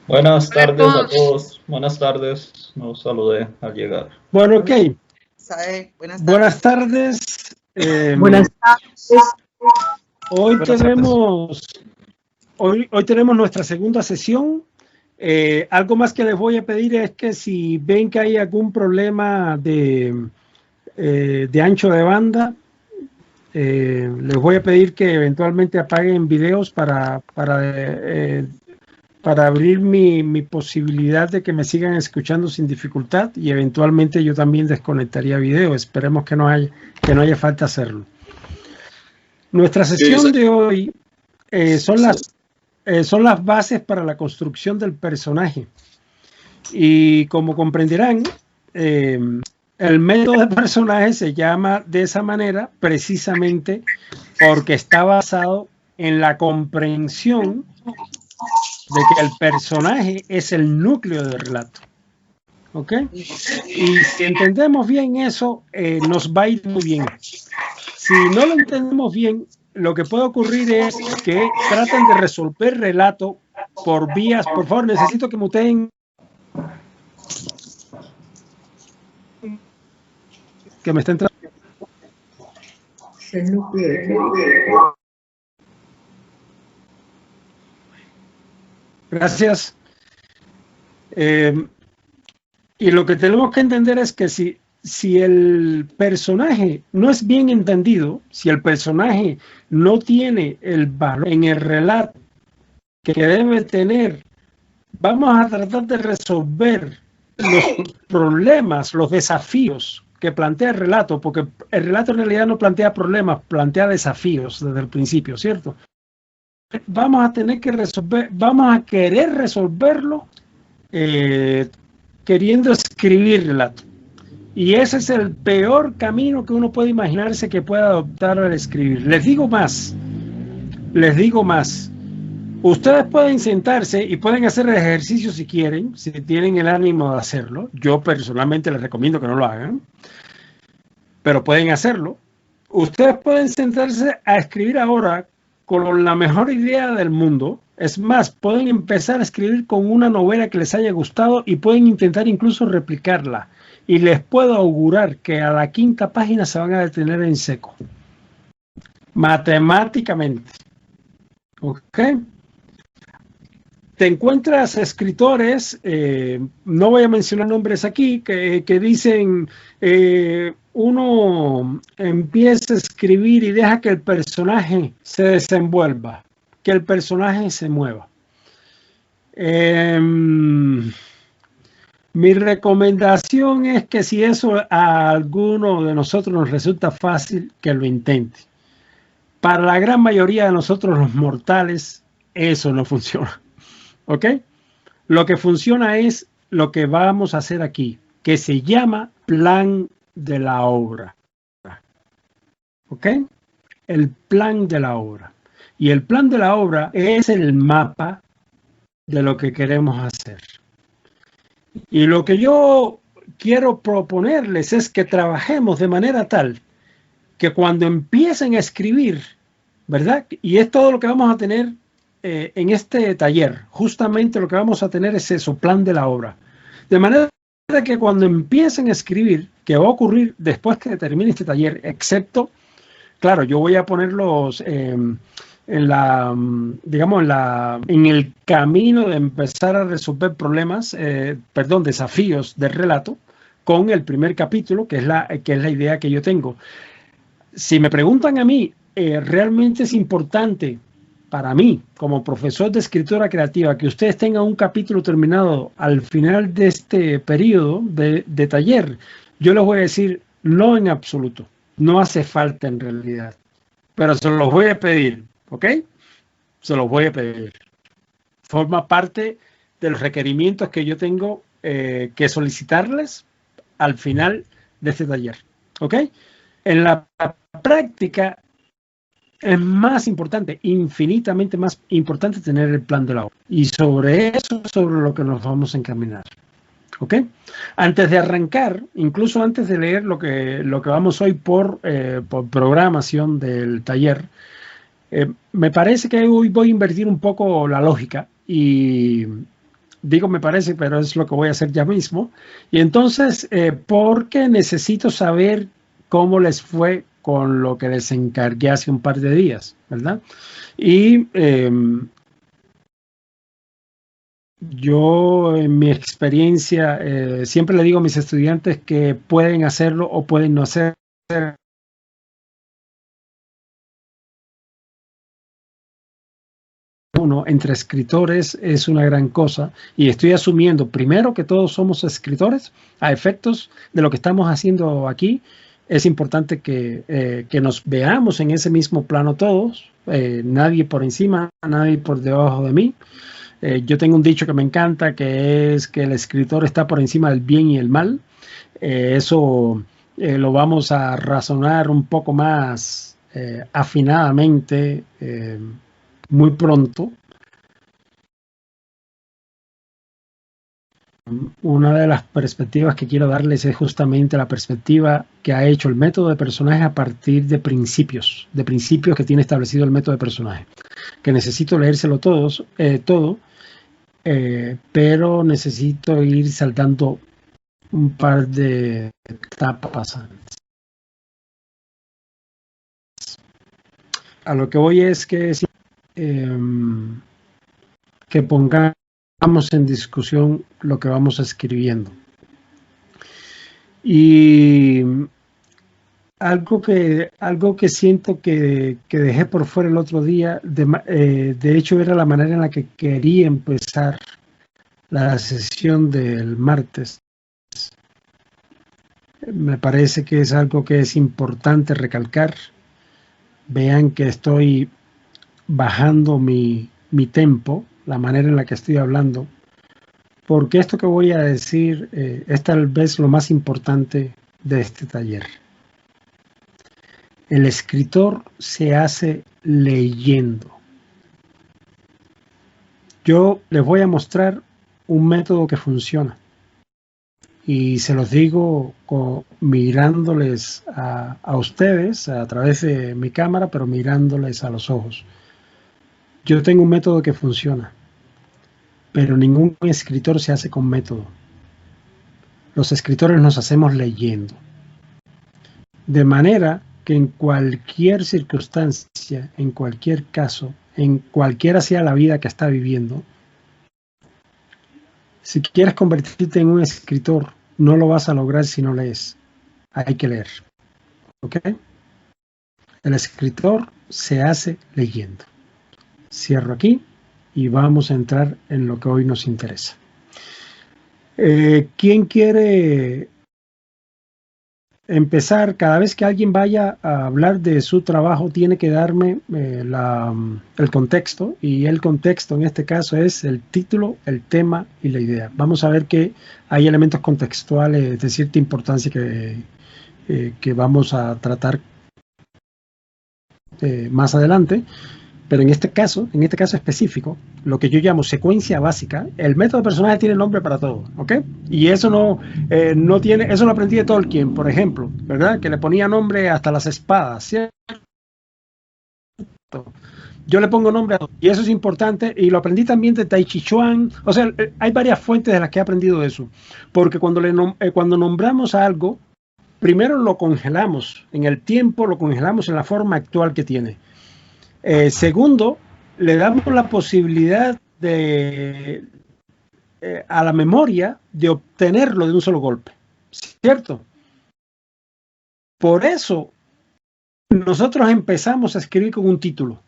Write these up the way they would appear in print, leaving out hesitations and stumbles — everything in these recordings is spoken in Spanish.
Buenas Hola a tardes a todos. todos. Buenas tardes. Nos saludé al llegar. Bueno, ok. Sae, buenas Buenas tardes. tardes. Buenas tardes. Hoy Buenas tardes. hoy tenemos nuestra segunda sesión. Algo más que les voy a pedir es que si ven que hay algún problema de ancho de banda, les voy a pedir que eventualmente apaguen videos para abrir mi posibilidad de que me sigan escuchando sin dificultad, y eventualmente yo también desconectaría video. Esperemos que no haya falta hacerlo. Nuestra sesión de hoy son las bases para la construcción del personaje. Y como comprenderán, el método de personaje se llama de esa manera precisamente porque está basado en la comprensión de que el personaje es el núcleo del relato. ¿Ok? Y si entendemos bien eso, nos va a ir muy bien. Si no lo entendemos bien, lo que puede ocurrir es que traten de resolver relato por vías. Por favor, necesito que muteen. Que me está entrando. Gracias. Y lo que tenemos que entender es que si el personaje no es bien entendido, si el personaje no tiene el valor en el relato que debe tener, vamos a tratar de resolver los problemas, los desafíos que plantea el relato, porque el relato en realidad no plantea problemas, plantea desafíos desde el principio, ¿cierto? Vamos a tener que resolver, vamos a querer resolverlo queriendo escribir relato. Y ese es el peor camino que uno puede imaginarse que pueda adoptar al escribir. Les digo más. Ustedes pueden sentarse y pueden hacer el ejercicio si quieren, si tienen el ánimo de hacerlo. Yo personalmente les recomiendo que no lo hagan, pero pueden hacerlo. Ustedes pueden sentarse a escribir ahora con la mejor idea del mundo. Es más, pueden empezar a escribir con una novela que les haya gustado y pueden intentar incluso replicarla. Y les puedo augurar que a la quinta página se van a detener en seco. Matemáticamente. ¿Ok? Te encuentras escritores, no voy a mencionar nombres aquí, que dicen, uno empieza a escribir y deja que el personaje se desenvuelva, que el personaje se mueva. Mi recomendación es que si eso a alguno de nosotros nos resulta fácil, que lo intente. Para la gran mayoría de nosotros los mortales, eso no funciona. ¿Ok? Lo que funciona es lo que vamos a hacer aquí, que se llama plan de la obra. ¿Ok? El plan de la obra. Y el plan de la obra es el mapa de lo que queremos hacer. Y lo que yo quiero proponerles es que trabajemos de manera tal que cuando empiecen a escribir, ¿verdad? Y es todo lo que vamos a tener en este taller. Justamente lo que vamos a tener es eso, plan de la obra. De manera que cuando empiecen a escribir, que va a ocurrir después que termine este taller, excepto, claro, yo voy a ponerlos en el camino de empezar a resolver problemas, desafíos del relato con el primer capítulo, que es la idea que yo tengo. Si me preguntan a mí, realmente es importante para mí, como profesor de escritura creativa, que ustedes tengan un capítulo terminado al final de este periodo de taller. Yo les voy a decir, no en absoluto. No hace falta en realidad. Pero se los voy a pedir, ¿ok? Se los voy a pedir. Forma parte de los requerimientos que yo tengo que solicitarles al final de este taller, ¿ok? En la práctica es más importante, infinitamente más importante, tener el plan de la obra. Y sobre eso, sobre lo que nos vamos a encaminar. ¿Ok? Antes de arrancar, incluso antes de leer lo que vamos hoy por programación del taller, me parece que hoy voy a invertir un poco la lógica y Digo me parece, pero es lo que voy a hacer ya mismo. Y entonces, porque necesito saber cómo les fue con lo que les encargué hace un par de días, ¿verdad? Y yo, en mi experiencia, siempre le digo a mis estudiantes que pueden hacerlo o pueden no hacerlo. Uno entre escritores es una gran cosa, y estoy asumiendo primero que todos somos escritores a efectos de lo que estamos haciendo aquí. Es importante que nos veamos en ese mismo plano todos, nadie por encima, nadie por debajo de mí. Yo tengo un dicho que me encanta, que es que el escritor está por encima del bien y el mal. Eso lo vamos a razonar un poco más afinadamente muy pronto. Una de las perspectivas que quiero darles es justamente la perspectiva que ha hecho el método de personaje a partir de principios que tiene establecido el método de personaje, que necesito leérselo todo, pero necesito ir saltando un par de etapas. A lo que voy es que pongamos en discusión lo que vamos escribiendo. Y algo que siento que dejé por fuera el otro día, de hecho era la manera en la que quería empezar la sesión del martes. Me parece que es algo que es importante recalcar. Vean que estoy bajando mi tempo, la manera en la que estoy hablando, porque esto que voy a decir es tal vez lo más importante de este taller. El escritor se hace leyendo. Yo les voy a mostrar un método que funciona, y se los digo mirándoles a ustedes a través de mi cámara, pero mirándoles a los ojos. Yo tengo un método que funciona, pero ningún escritor se hace con método. Los escritores nos hacemos leyendo. De manera que en cualquier circunstancia, en cualquier caso, en cualquiera sea la vida que está viviendo, si quieres convertirte en un escritor, no lo vas a lograr si no lees. Hay que leer. ¿Ok? El escritor se hace leyendo. Cierro aquí y vamos a entrar en lo que hoy nos interesa. ¿Quién quiere empezar? Cada vez que alguien vaya a hablar de su trabajo, tiene que darme el contexto, y el contexto en este caso es el título, el tema y la idea. Vamos a ver que hay elementos contextuales de cierta importancia que vamos a tratar más adelante. Pero en este caso específico, lo que yo llamo secuencia básica, el método de personaje tiene nombre para todo, ¿ok? Y eso no tiene, eso lo aprendí de Tolkien, por ejemplo, ¿verdad? Que le ponía nombre hasta las espadas, ¿cierto? Yo le pongo nombre a todo, y eso es importante, y lo aprendí también de Tai Chi Chuan. O sea, hay varias fuentes de las que he aprendido eso, porque cuando nombramos algo, primero lo congelamos en el tiempo, lo congelamos en la forma actual que tiene. Segundo, le damos la posibilidad a la memoria de obtenerlo de un solo golpe, ¿cierto? Por eso nosotros empezamos a escribir con un título,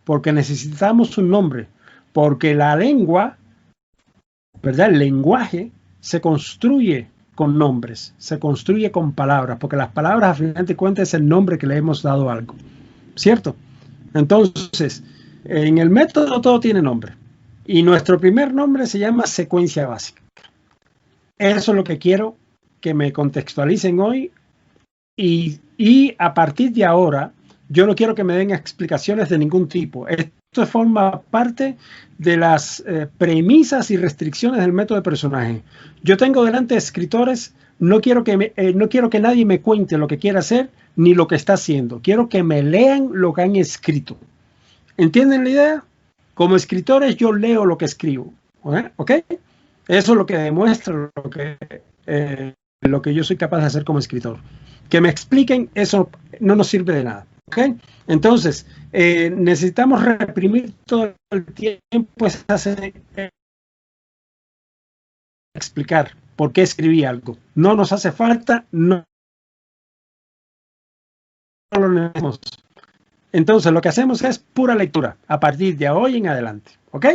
porque necesitamos un nombre, porque la lengua, ¿verdad? El lenguaje se construye con nombres, se construye con palabras, porque las palabras, a final de cuentas, es el nombre que le hemos dado a algo, ¿cierto? Entonces, en el método todo tiene nombre, y nuestro primer nombre se llama secuencia básica. Eso es lo que quiero que me contextualicen hoy, y a partir de ahora yo no quiero que me den explicaciones de ningún tipo. Esto forma parte de las premisas y restricciones del método de personaje. Yo tengo delante escritores, no quiero que nadie me cuente lo que quiere hacer ni lo que está haciendo. Quiero que me lean lo que han escrito. ¿Entienden la idea? Como escritores yo leo lo que escribo, ¿ok? Eso es lo que demuestra lo que yo soy capaz de hacer como escritor. Que me expliquen, eso no nos sirve de nada. ¿Okay? Entonces, necesitamos reprimir todo el tiempo explicar por qué escribí algo. No nos hace falta, no lo necesitamos. Entonces, lo que hacemos es pura lectura a partir de hoy en adelante. ¿Ok?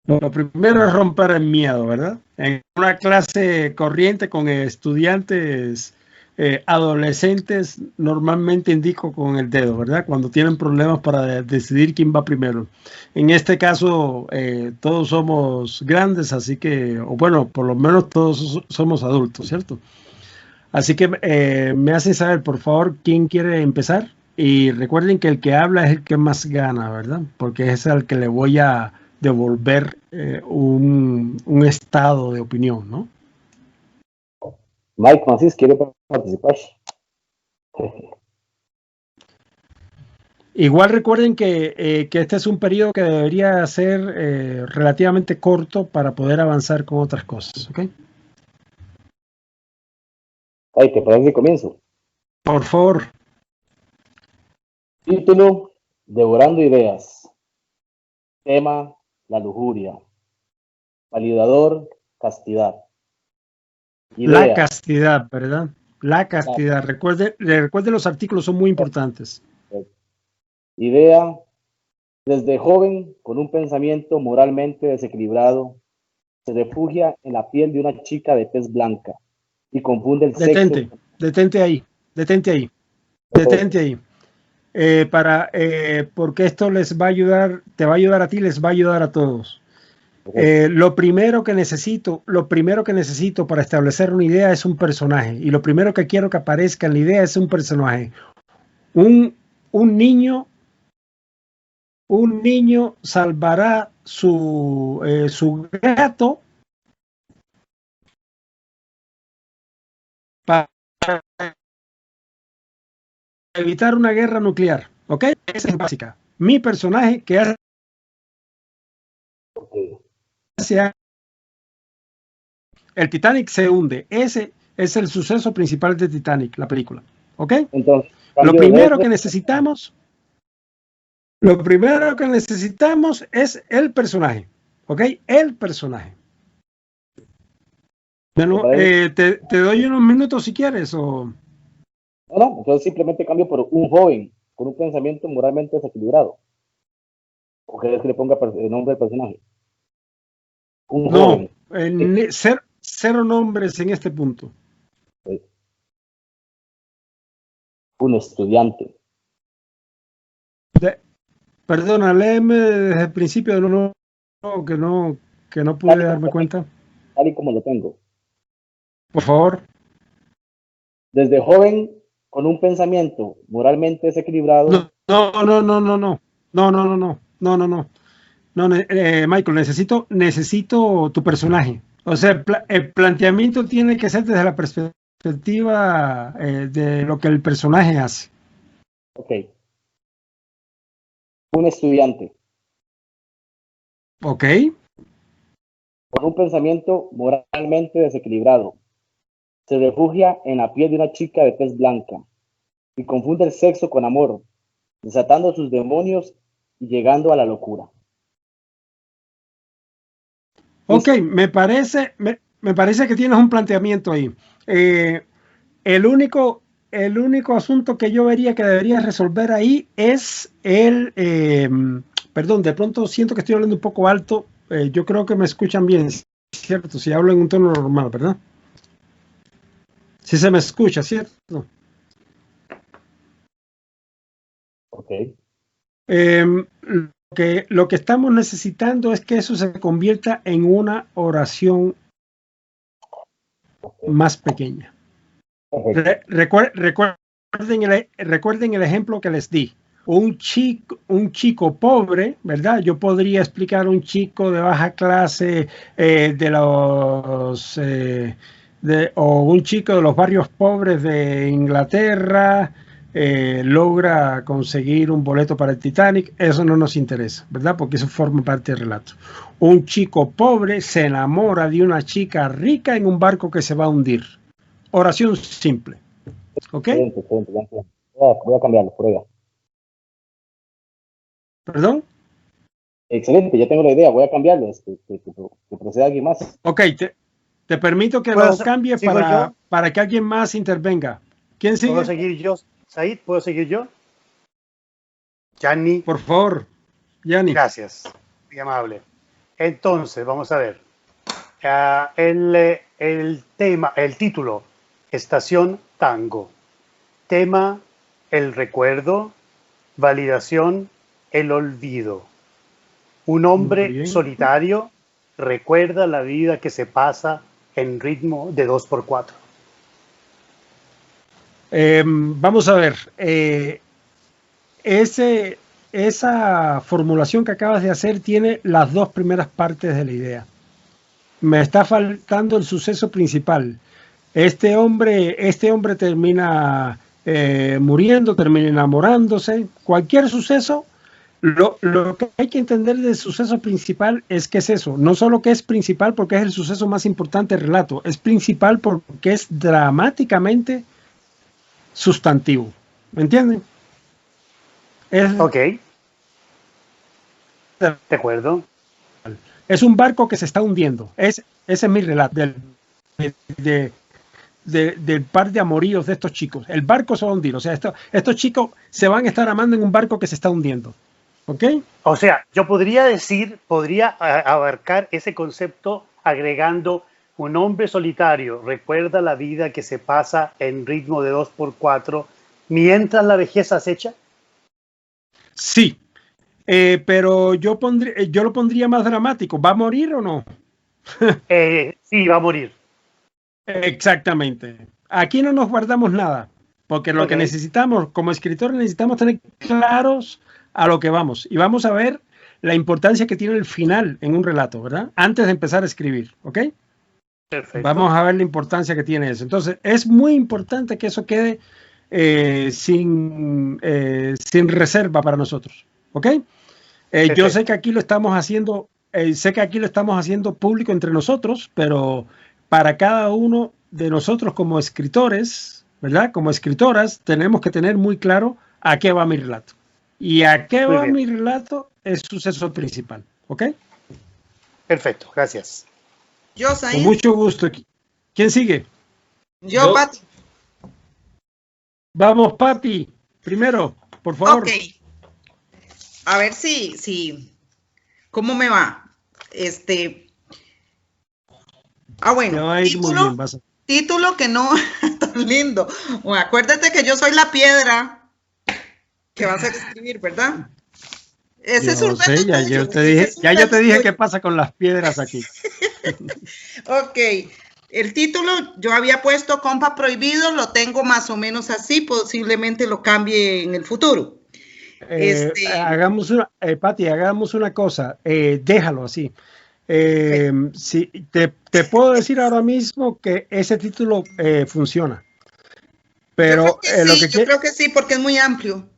Lo primero es romper el miedo, ¿verdad? En una clase corriente con estudiantes adolescentes, normalmente indico con el dedo, ¿verdad? Cuando tienen problemas para decidir quién va primero. En este caso, todos somos grandes, así que, o bueno, por lo menos todos somos adultos, ¿cierto? Así que me hacen saber, por favor, quién quiere empezar. Y recuerden que el que habla es el que más gana, ¿verdad? Porque es al que le voy a devolver un estado de opinión, ¿no? Mike Francis quiere participar. Igual recuerden que este es un periodo que debería ser relativamente corto para poder avanzar con otras cosas, ¿ok? Ay, ¿te parece que comienzo? Por favor. Título: Devorando ideas. Tema: la lujuria. Validador: castidad. Idea. La castidad, ¿verdad? La castidad. Recuerde, los artículos son muy importantes. Idea: desde joven, con un pensamiento moralmente desequilibrado, se refugia en la piel de una chica de tez blanca y confunde el sexo. Detente ahí. Porque esto les va a ayudar, te va a ayudar a ti, les va a ayudar a todos. Lo primero que necesito para establecer una idea es un personaje, y lo primero que quiero que aparezca en la idea es un personaje. Un niño salvará su gato para evitar una guerra nuclear, ¿ok? Esa es básica. Mi personaje que hace el Titanic se hunde. Ese es el suceso principal de Titanic, la película, ¿ok? Entonces, lo primero que necesitamos es el personaje, ¿ok? El personaje. Bueno, te doy unos minutos si quieres o... No, entonces simplemente cambio por un joven con un pensamiento moralmente desequilibrado. ¿O querés que le ponga el nombre del personaje? Un joven. Cero nombres en este punto. Un estudiante. Perdona, léeme desde el principio, que no pude darme cuenta. Tal y como lo tengo. Por favor. Desde joven, con un pensamiento moralmente desequilibrado. No, Michael, necesito tu personaje. O sea, el planteamiento tiene que ser desde la perspectiva de lo que el personaje hace. Ok. Un estudiante. Ok. Con un pensamiento moralmente desequilibrado. Se refugia en la piel de una chica de tez blanca y confunde el sexo con amor, desatando sus demonios y llegando a la locura. Ok, me parece que tienes un planteamiento ahí. El único asunto que yo vería que deberías resolver ahí es perdón, de pronto siento que estoy hablando un poco alto. Yo creo que me escuchan bien, ¿cierto? Si hablo en un tono normal, ¿verdad? Si se me escucha, ¿cierto? Ok. Lo que estamos necesitando es que eso se convierta en una oración más pequeña. Recuerden el ejemplo que les di. Un chico pobre, ¿verdad? Yo podría explicar un chico de baja clase o un chico de los barrios pobres de Inglaterra, logra conseguir un boleto para el Titanic, eso no nos interesa, ¿verdad? Porque eso forma parte del relato. Un chico pobre se enamora de una chica rica en un barco que se va a hundir. Oración simple. ¿Ok? Excelente, excelente, ya entiendo. Voy a cambiarlo, prueba. ¿Perdón? Excelente, ya tengo la idea, voy a cambiarlo, que proceda alguien más. Ok, te permito que ¿Puedo lo cambie sigo yo? para que alguien más intervenga. ¿Quién sigue? ¿Puedo seguir yo, Said? ¿Puedo seguir yo? Gianni, Por favor, Yanni. gracias. Muy amable. Entonces, vamos a ver. El tema, el título, Estación Tango. Tema, el recuerdo. Validación, el olvido. Un Muy hombre bien. solitario recuerda la vida que se pasa en ritmo de 2x4. Vamos a ver. Esa formulación que acabas de hacer tiene las dos primeras partes de la idea. Me está faltando el suceso principal. Este hombre termina muriendo, termina enamorándose. Cualquier suceso, lo que hay que entender del suceso principal es que es eso. No solo que es principal porque es el suceso más importante del relato, es principal porque es dramáticamente sustantivo. ¿Me entienden? Ok, de acuerdo. Es un barco que se está hundiendo. Ese es mi relato del par de amoríos de estos chicos. El barco se va a hundir. O sea, estos chicos se van a estar amando en un barco que se está hundiendo. ¿Ok? O sea, yo podría abarcar ese concepto agregando un hombre solitario recuerda la vida que se pasa en ritmo de 2x4 mientras la vejez acecha. Sí. Pero yo lo pondría más dramático. ¿Va a morir o no? Sí, va a morir. Exactamente. Aquí no nos guardamos nada, porque lo que necesitamos, como escritores, necesitamos tener claros a lo que vamos. Y vamos a ver la importancia que tiene el final en un relato, ¿verdad? Antes de empezar a escribir, ¿ok? Perfecto. Vamos a ver la importancia que tiene eso. Entonces, es muy importante que eso quede sin reserva para nosotros, ¿ok? Yo sé que aquí lo estamos haciendo, público entre nosotros, pero para cada uno de nosotros como escritores, ¿verdad? Como escritoras, tenemos que tener muy claro a qué va mi relato. Y a qué va mi relato es suceso principal, ¿ok? Perfecto, gracias. Yo, Said. Con mucho gusto. ¿Quién sigue? Yo, Pati. Vamos, Pati. Primero, por favor. Ok. A ver si, ¿cómo me va? Bueno, te va a ir muy bien, título que no, tan lindo. Bueno, acuérdate que yo soy la piedra que vas a escribir, ¿verdad? Ese es un reto tuyo. Yo te dije qué pasa con las piedras aquí. Ok, el título yo había puesto Compa Prohibido, lo tengo más o menos así, posiblemente lo cambie en el futuro. Pati, hagamos una cosa, déjalo así. Si, te puedo decir ahora mismo que ese título funciona. Pero yo creo que sí, porque es muy amplio.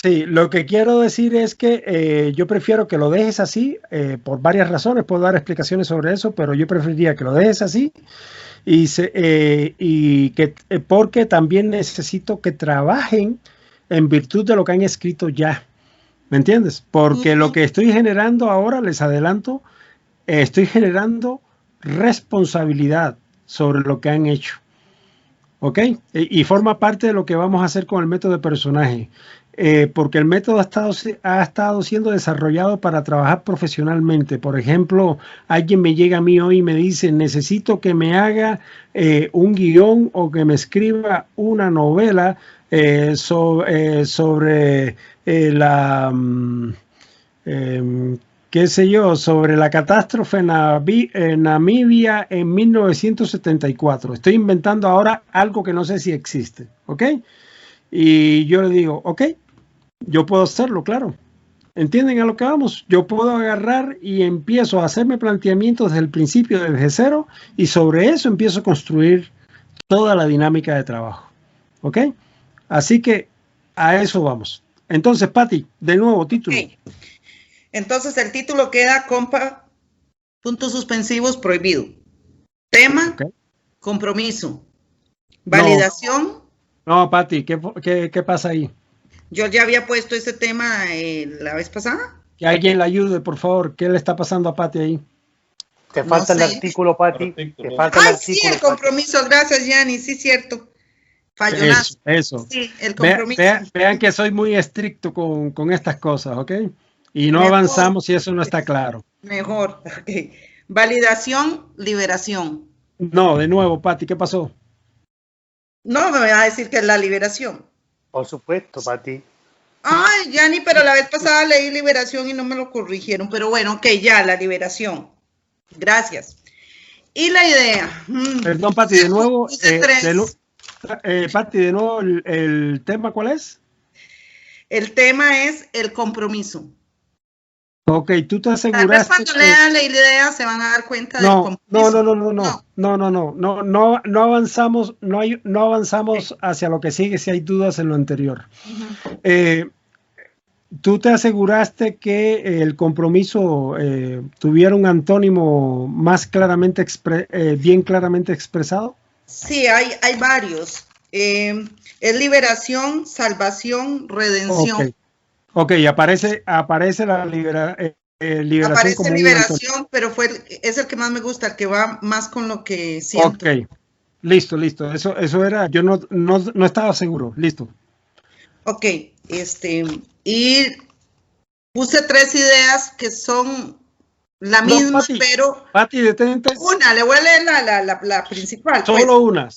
Sí, lo que quiero decir es que yo prefiero que lo dejes así por varias razones. Puedo dar explicaciones sobre eso, pero yo preferiría que lo dejes así porque también necesito que trabajen en virtud de lo que han escrito ya. ¿Me entiendes? Porque lo que estoy generando ahora, les adelanto, estoy generando responsabilidad sobre lo que han hecho. ¿Ok? Y forma parte de lo que vamos a hacer con el método de personaje. Porque el método ha estado siendo desarrollado para trabajar profesionalmente. Por ejemplo, alguien me llega a mí hoy y me dice, necesito que me haga un guión o que me escriba una novela sobre qué sé yo, sobre la catástrofe en Namibia en 1974. Estoy inventando ahora algo que no sé si existe, ¿ok? Y yo le digo, ok, yo puedo hacerlo, claro. ¿Entienden a lo que vamos? Yo puedo agarrar y empiezo a hacerme planteamientos desde el principio, desde cero, y sobre eso empiezo a construir toda la dinámica de trabajo, ¿ok? Así que a eso vamos. Entonces, Pati, de nuevo, título. Okay. Entonces, el título queda compa, puntos suspensivos, prohibido. Tema, compromiso. Validación. No, Pati, ¿qué pasa ahí? Yo ya había puesto ese tema la vez pasada. Que alguien le ayude, por favor. ¿Qué le está pasando a Pati ahí? Te falta el artículo, Pati. Te falta el artículo. Sí, el compromiso. Pati. Gracias, Yanni. Sí, cierto. Fallonazo. Eso. Sí, el compromiso. Vean que soy muy estricto con estas cosas, ¿ok? Y no Mejor. Avanzamos si eso no está claro. Mejor. Okay. Validación, liberación. No, de nuevo, Pati, ¿qué pasó? No me voy a decir que es la liberación. Por supuesto, Pati. Ay, Yanni, pero la vez pasada leí liberación y no me lo corrigieron. Pero bueno, ok, ya, la liberación. Gracias. Y la idea. Perdón, Pati, de nuevo. Pati, de nuevo, ¿el tema cuál es? El tema es el compromiso. Ok, tú te aseguraste. Tal vez cuando lean la idea se van a dar cuenta del compromiso. No avanzamos, no avanzamos hacia lo que sigue si hay dudas en lo anterior. ¿Tú te aseguraste que el compromiso tuviera un antónimo más claramente bien claramente expresado? Sí, hay varios. Es liberación, salvación, redención. Ok, aparece la liberación. Aparece liberación, pero es el que más me gusta, el que va más con lo que siento. Ok, listo. Eso era, yo no estaba seguro. Listo. Ok, y puse 3 ideas que son la misma, Pati, pero Pati, detente. Una, le voy a leer la principal. Solo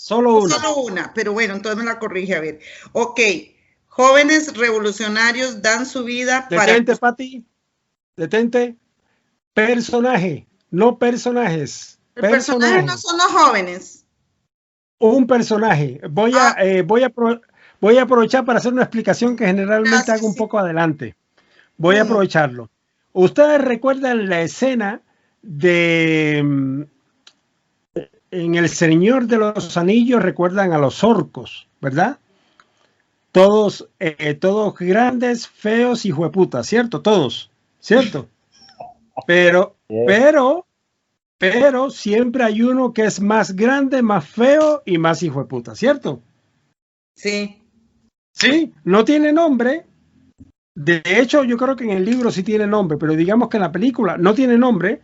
pues. una. Pero bueno, entonces me la corrige, a ver. Ok, jóvenes revolucionarios dan su vida Detente, Pati. Detente. Personaje, no personajes. El personaje no son los jóvenes. Un personaje. Voy a aprovechar para hacer una explicación que generalmente hago un poco adelante. Voy a aprovecharlo. Ustedes recuerdan la escena de en El Señor de los Anillos, recuerdan a los orcos, ¿verdad? Todos grandes, feos y jueputas, ¿cierto? Todos, ¿cierto? Pero siempre hay uno que es más grande, más feo y más hijueputa, ¿cierto? Sí. Sí, no tiene nombre. De hecho, yo creo que en el libro sí tiene nombre, pero digamos que en la película no tiene nombre,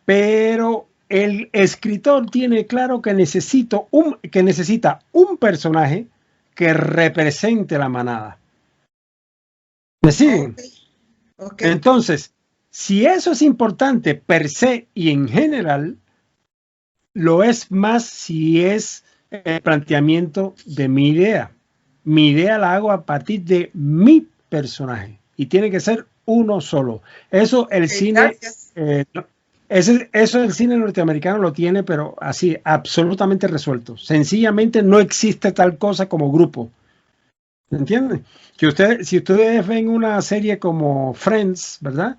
pero el escritor tiene claro que necesita un personaje que represente la manada. ¿Me siguen? Okay. Entonces, si eso es importante per se y en general, lo es más si es el planteamiento de mi idea. Mi idea la hago a partir de mi personaje y tiene que ser uno solo. Eso el cine, eso el cine norteamericano lo tiene, pero así absolutamente resuelto. Sencillamente no existe tal cosa como grupo. ¿Entienden? Si ustedes ven una serie como Friends, ¿verdad?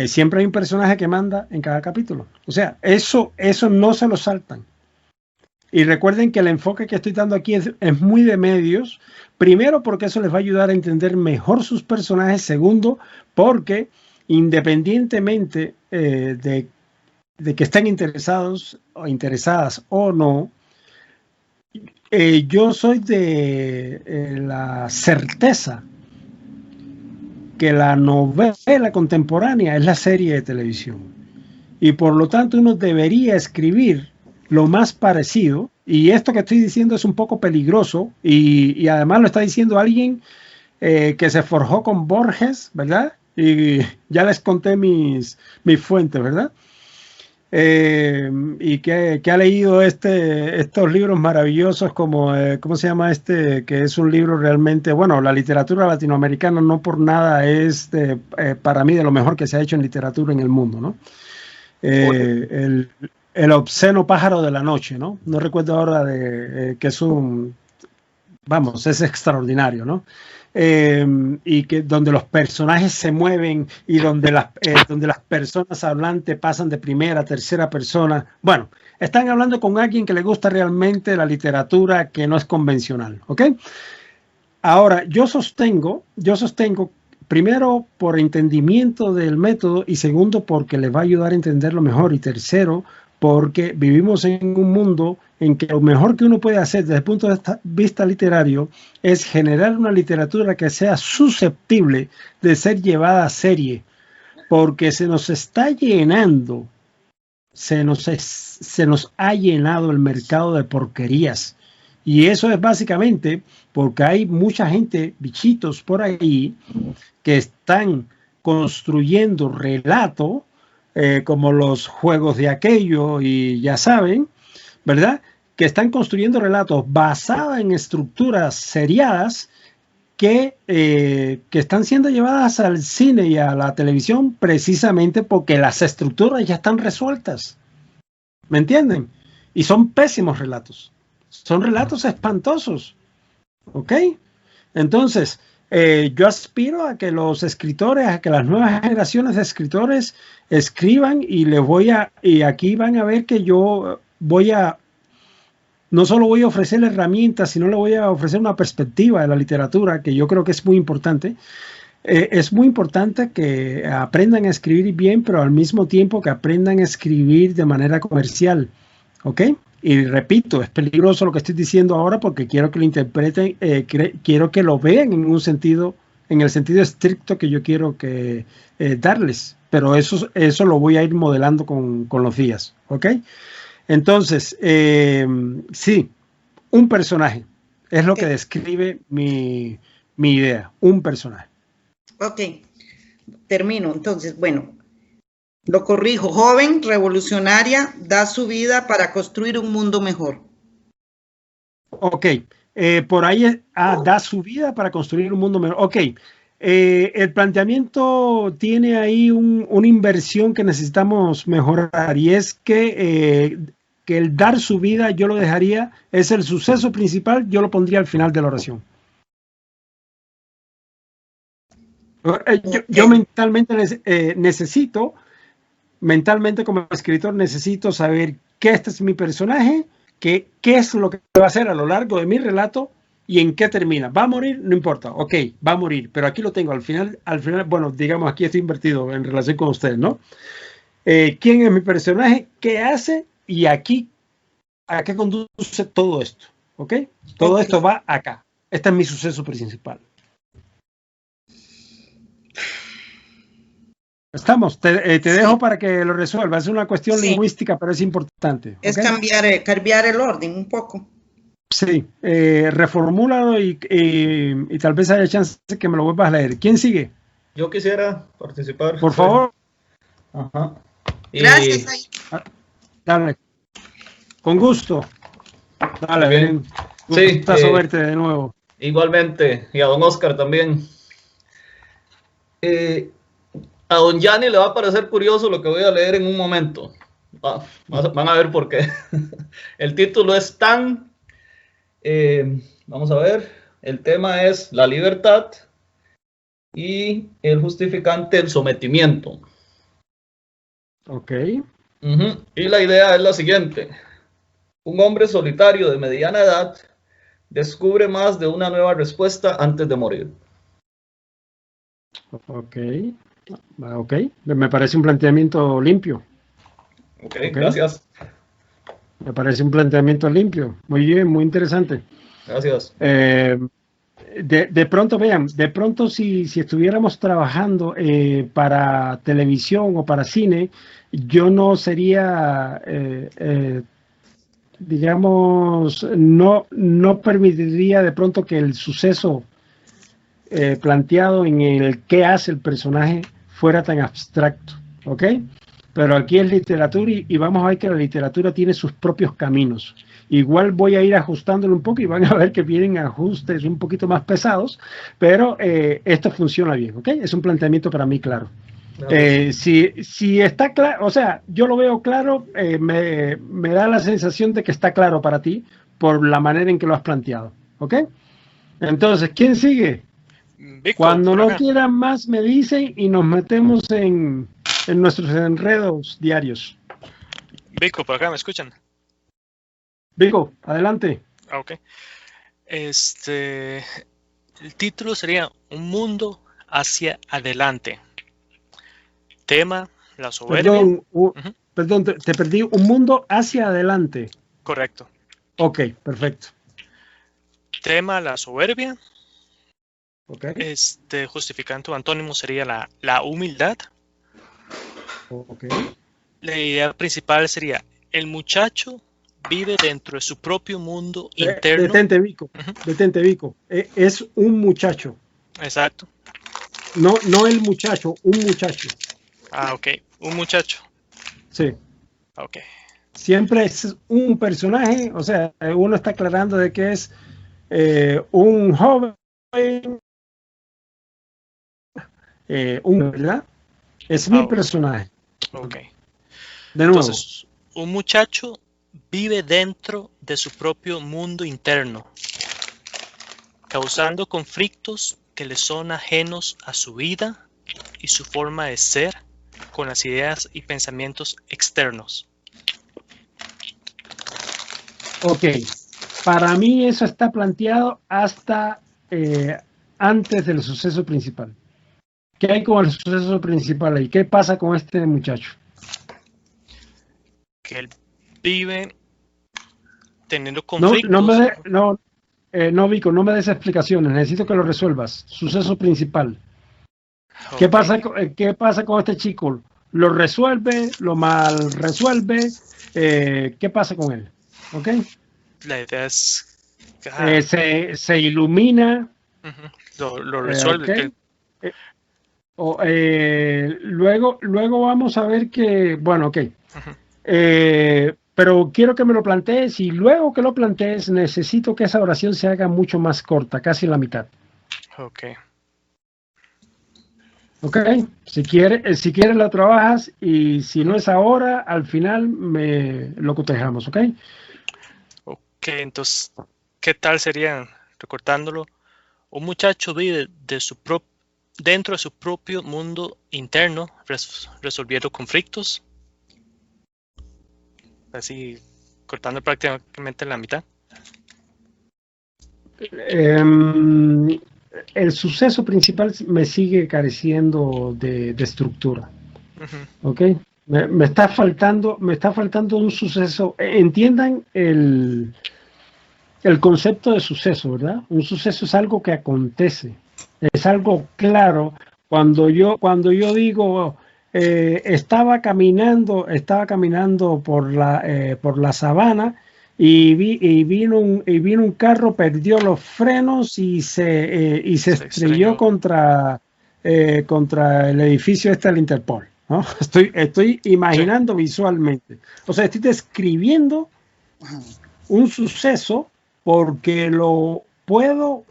Siempre hay un personaje que manda en cada capítulo. O sea, eso no se lo saltan. Y recuerden que el enfoque que estoy dando aquí es muy de medios. Primero, porque eso les va a ayudar a entender mejor sus personajes. Segundo, porque independientemente de que estén interesados o interesadas o no, yo soy de la certeza que la novela contemporánea es la serie de televisión. Y por lo tanto uno debería escribir lo más parecido, y esto que estoy diciendo es un poco peligroso, y además lo está diciendo alguien que se forjó con Borges, ¿verdad? Y ya les conté mis fuentes, ¿verdad? Y que ha leído estos libros maravillosos como, ¿cómo se llama este? Que es un libro realmente, bueno, la literatura latinoamericana no por nada es para mí de lo mejor que se ha hecho en literatura en el mundo, ¿no? El obsceno pájaro de la noche, ¿no? No recuerdo ahora que es es extraordinario, ¿no? Y que donde los personajes se mueven y donde las personas hablantes pasan de primera a tercera persona. Bueno, están hablando con alguien que le gusta realmente la literatura que no es convencional, ¿ok? Ahora, yo sostengo, primero por entendimiento del método y segundo porque les va a ayudar a entenderlo mejor y tercero porque vivimos en un mundo en que lo mejor que uno puede hacer desde el punto de vista literario es generar una literatura que sea susceptible de ser llevada a serie, porque se nos está llenando, se nos ha llenado el mercado de porquerías. Y eso es básicamente porque hay mucha gente, bichitos por ahí, que están construyendo relato, como los juegos de aquello y ya saben, ¿verdad? Que están construyendo relatos basados en estructuras seriadas que están siendo llevadas al cine y a la televisión precisamente porque las estructuras ya están resueltas. ¿Me entienden? Y son pésimos relatos. Son relatos espantosos. ¿Ok? Entonces, yo aspiro a que los escritores, a que las nuevas generaciones de escritores escriban y aquí van a ver que yo no solo voy a ofrecer herramientas, sino le voy a ofrecer una perspectiva de la literatura que yo creo que es muy importante. Es muy importante que aprendan a escribir bien, pero al mismo tiempo que aprendan a escribir de manera comercial. ¿Ok? Y repito, es peligroso lo que estoy diciendo ahora porque quiero que lo interpreten, quiero que lo vean en el sentido estricto que yo quiero que darles. Pero eso lo voy a ir modelando con los días. ¿Ok? Entonces, sí, un personaje es lo que describe mi idea, un personaje. Ok, termino. Entonces, bueno, lo corrijo. Joven, revolucionaria, da su vida para construir un mundo mejor. Ok, por ahí da su vida para construir un mundo mejor. Ok, el planteamiento tiene ahí una inversión que necesitamos mejorar y es que el dar su vida yo lo dejaría, es el suceso principal, yo lo pondría al final de la oración. Yo mentalmente mentalmente como escritor necesito saber que este es mi personaje, qué es lo que va a hacer a lo largo de mi relato y en qué termina. ¿Va a morir? No importa, ok, va a morir, pero aquí lo tengo al final, bueno, digamos, aquí estoy invertido en relación con ustedes, ¿no? ¿Quién es mi personaje? ¿Qué hace? Y aquí, ¿a qué conduce todo esto? ¿Ok? Todo esto va acá. Este es mi suceso principal. Estamos, te dejo para que lo resuelvas. Es una cuestión lingüística, pero es importante. Es cambiar el orden un poco. Sí, reformúlalo y tal vez haya chance que me lo vuelvas a leer. ¿Quién sigue? Yo quisiera participar. Por favor. Ajá. Gracias. Dale. Con gusto. Dale, bien. Sí, gustazo verte de nuevo. Igualmente, y a don Oscar también. A don Yanni le va a parecer curioso lo que voy a leer en un momento. Van a ver por qué. El título es tan... vamos a ver. El tema es la libertad y el justificante el sometimiento. Ok. Y la idea es la siguiente. Un hombre solitario de mediana edad descubre más de una nueva respuesta antes de morir. Ok. Me parece un planteamiento limpio. Ok, gracias. Me parece un planteamiento limpio. Muy bien, muy interesante. Gracias. De pronto, vean, si estuviéramos trabajando para televisión o para cine, yo no sería, digamos, no permitiría de pronto que el suceso planteado en el qué hace el personaje fuera tan abstracto, ¿ok? Pero aquí es literatura y vamos a ver que la literatura tiene sus propios caminos. Igual voy a ir ajustándolo un poco y van a ver que vienen ajustes un poquito más pesados, pero esto funciona bien, ¿ok? Es un planteamiento para mí claro. Si está claro, o sea, yo lo veo claro, me da la sensación de que está claro para ti por la manera en que lo has planteado, ¿ok? Entonces, ¿quién sigue? Vico, cuando no quieran más me dicen y nos metemos en nuestros enredos diarios. Vico, por acá, ¿me escuchan? Vico, adelante. Ok. El título sería Un mundo hacia adelante. Tema, la soberbia. Perdón, te perdí. Un mundo hacia adelante. Correcto. Ok, perfecto. Tema, la soberbia. Ok. Justificante o antónimo sería la humildad. Ok. La idea principal sería, el muchacho vive dentro de su propio mundo interno. Detente, Vico. Detente, Vico. Es un muchacho. Exacto. No el muchacho, un muchacho. Ah, ok. Un muchacho. Sí. Ok. Siempre es un personaje, o sea, uno está aclarando de que es un joven, ¿verdad? Es mi personaje. Ok. De nuevo. Entonces, un muchacho vive dentro de su propio mundo interno, causando conflictos que le son ajenos a su vida y su forma de ser con las ideas y pensamientos externos. Ok, para mí eso está planteado hasta antes del suceso principal. ¿Qué hay con el suceso principal ahí? ¿Qué pasa con este muchacho? Que él vive teniendo conflictos. No, Vico, no me des explicaciones. Necesito que lo resuelvas. Suceso principal. ¿Qué pasa con este chico? ¿Lo resuelve? ¿Lo mal resuelve? ¿Qué pasa con él? ¿Ok? La idea es se ilumina. Lo resuelve. Okay. Luego vamos a ver que, bueno, ok. Pero quiero que me lo plantees y luego que lo plantees necesito que esa oración se haga mucho más corta, casi la mitad. Ok. Ok, si quieres la trabajas y si no es ahora, al final lo cotejamos, ¿ok? Ok, entonces, ¿qué tal sería, recortándolo? Un muchacho vive dentro de su propio mundo interno, resolviendo conflictos. Así, cortando prácticamente la mitad. El suceso principal me sigue careciendo de estructura. ¿Ok? Me está faltando un suceso. Entiendan el concepto de suceso, ¿verdad? Un suceso es algo que acontece, es algo claro. Cuando yo digo estaba caminando por la sabana y vino un carro, perdió los frenos y se estrelló contra el edificio del Interpol, ¿no? Estoy imaginando visualmente. O sea, estoy describiendo un suceso porque lo puedo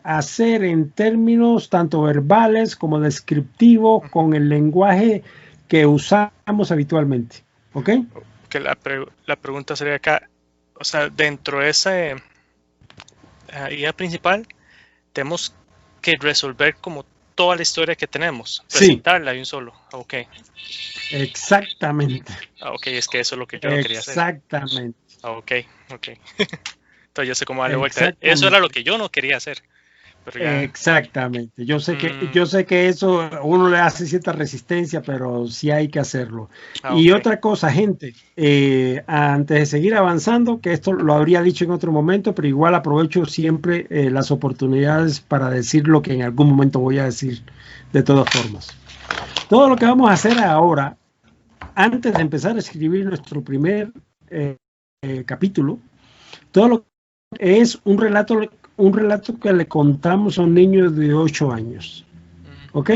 hacer en términos tanto verbales como descriptivos con el lenguaje que usamos habitualmente. ¿Ok? Que la pregunta sería acá, o sea, dentro de esa idea principal, tenemos que resolver como toda la historia que tenemos, presentarla de un solo. Ok. Exactamente. Ok, es que eso es lo que yo no quería hacer. Exactamente. Ok. Entonces yo sé cómo darle vuelta. Eso era lo que yo no quería hacer. Pero ya... Exactamente. Yo sé que eso uno le hace cierta resistencia, pero sí hay que hacerlo. Y otra cosa, gente, antes de seguir avanzando, que esto lo habría dicho en otro momento, pero igual aprovecho siempre las oportunidades para decir lo que en algún momento voy a decir de todas formas. Todo lo que vamos a hacer ahora, antes de empezar a escribir nuestro primer capítulo, todo lo que es un relato que le contamos a un niño de 8 años. ¿Ok?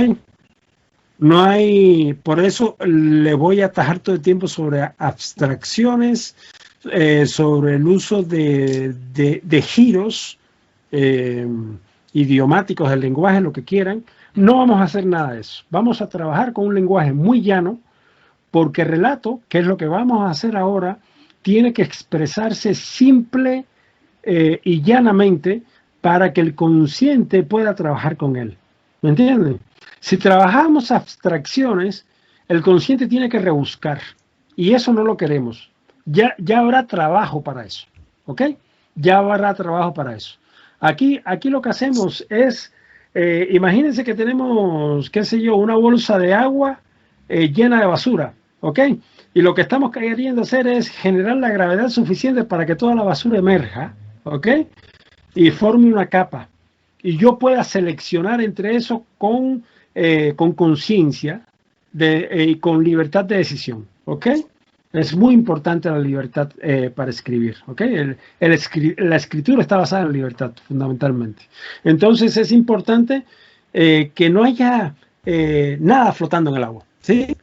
No hay, por eso le voy a atajar todo el tiempo sobre abstracciones, sobre el uso de giros idiomáticos del lenguaje, lo que quieran. No vamos a hacer nada de eso. Vamos a trabajar con un lenguaje muy llano, porque el relato, que es lo que vamos a hacer ahora, tiene que expresarse simple y llanamente para que el consciente pueda trabajar con él. ¿Me entienden? Si trabajamos abstracciones, el consciente tiene que rebuscar y eso no lo queremos. Ya habrá trabajo para eso. ¿Ok? Ya habrá trabajo para eso. Aquí lo que hacemos es, imagínense que tenemos, qué sé yo, una bolsa de agua llena de basura, ¿ok? Y lo que estamos queriendo hacer es generar la gravedad suficiente para que toda la basura emerja, ¿ok? Y forme una capa. Y yo pueda seleccionar entre eso con conciencia y con libertad de decisión, ¿ok? Es muy importante la libertad para escribir, ¿ok? La escritura está basada en la libertad, fundamentalmente. Entonces es importante que no haya nada flotando en el agua, ¿sí?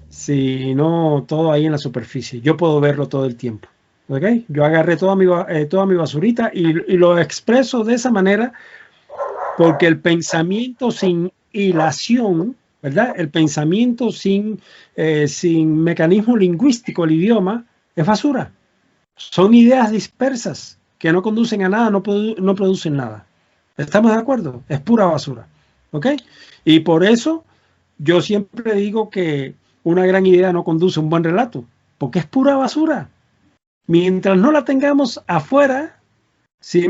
Sino todo ahí en la superficie. Yo puedo verlo todo el tiempo, ¿ok? Yo agarré toda mi basurita y lo expreso de esa manera porque el pensamiento sin hilación, ¿verdad? El pensamiento sin mecanismo lingüístico, el idioma, es basura. Son ideas dispersas que no conducen a nada, no producen nada. ¿Estamos de acuerdo? Es pura basura. ¿Ok? Y por eso yo siempre digo que una gran idea no conduce a un buen relato, porque es pura basura. Mientras no la tengamos afuera,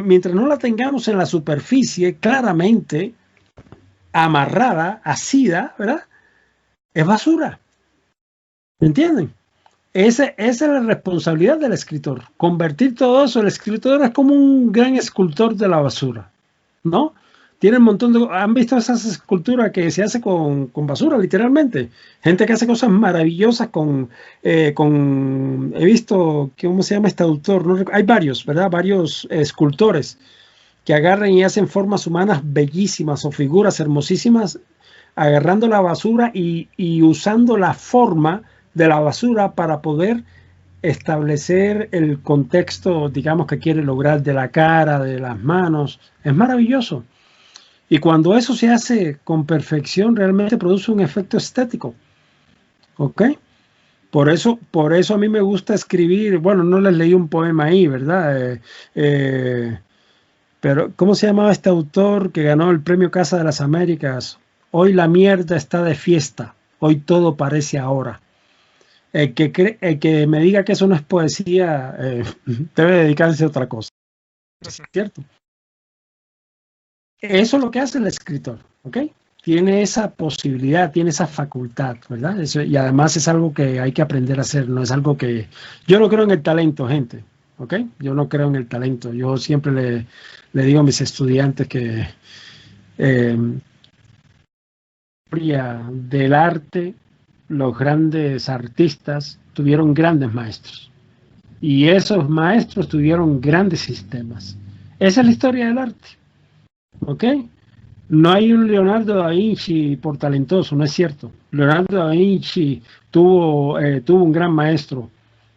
mientras no la tengamos en la superficie claramente amarrada, asida, ¿verdad? Es basura. ¿Me entienden? Esa es la responsabilidad del escritor. Convertir todo eso. El escritor es como un gran escultor de la basura, ¿no? Tiene un montón de... ¿Han visto esas esculturas que se hace con basura, literalmente? Gente que hace cosas maravillosas he visto, ¿cómo se llama este autor? No, hay varios, ¿verdad? Varios escultores que agarran y hacen formas humanas bellísimas o figuras hermosísimas, agarrando la basura y usando la forma de la basura para poder establecer el contexto, digamos, que quiere lograr de la cara, de las manos. Es maravilloso. Y cuando eso se hace con perfección, realmente produce un efecto estético. ¿Ok? Por eso a mí me gusta escribir. Bueno, no les leí un poema ahí, ¿verdad? Pero, ¿cómo se llamaba este autor que ganó el premio Casa de las Américas? Hoy la mierda está de fiesta. Hoy todo parece ahora. El que me diga que eso no es poesía debe dedicarse a otra cosa. ¿Cierto? Eso es lo que hace el escritor, ¿ok? Tiene esa posibilidad, tiene esa facultad, ¿verdad? Y además es algo que hay que aprender a hacer, no es algo que... Yo no creo en el talento, gente, ¿ok? Yo no creo en el talento. Yo siempre le digo a mis estudiantes que del arte, los grandes artistas tuvieron grandes maestros. Y esos maestros tuvieron grandes sistemas. Esa es la historia del arte. ¿Ok? No hay un Leonardo da Vinci por talentoso, no es cierto. Leonardo da Vinci tuvo un gran maestro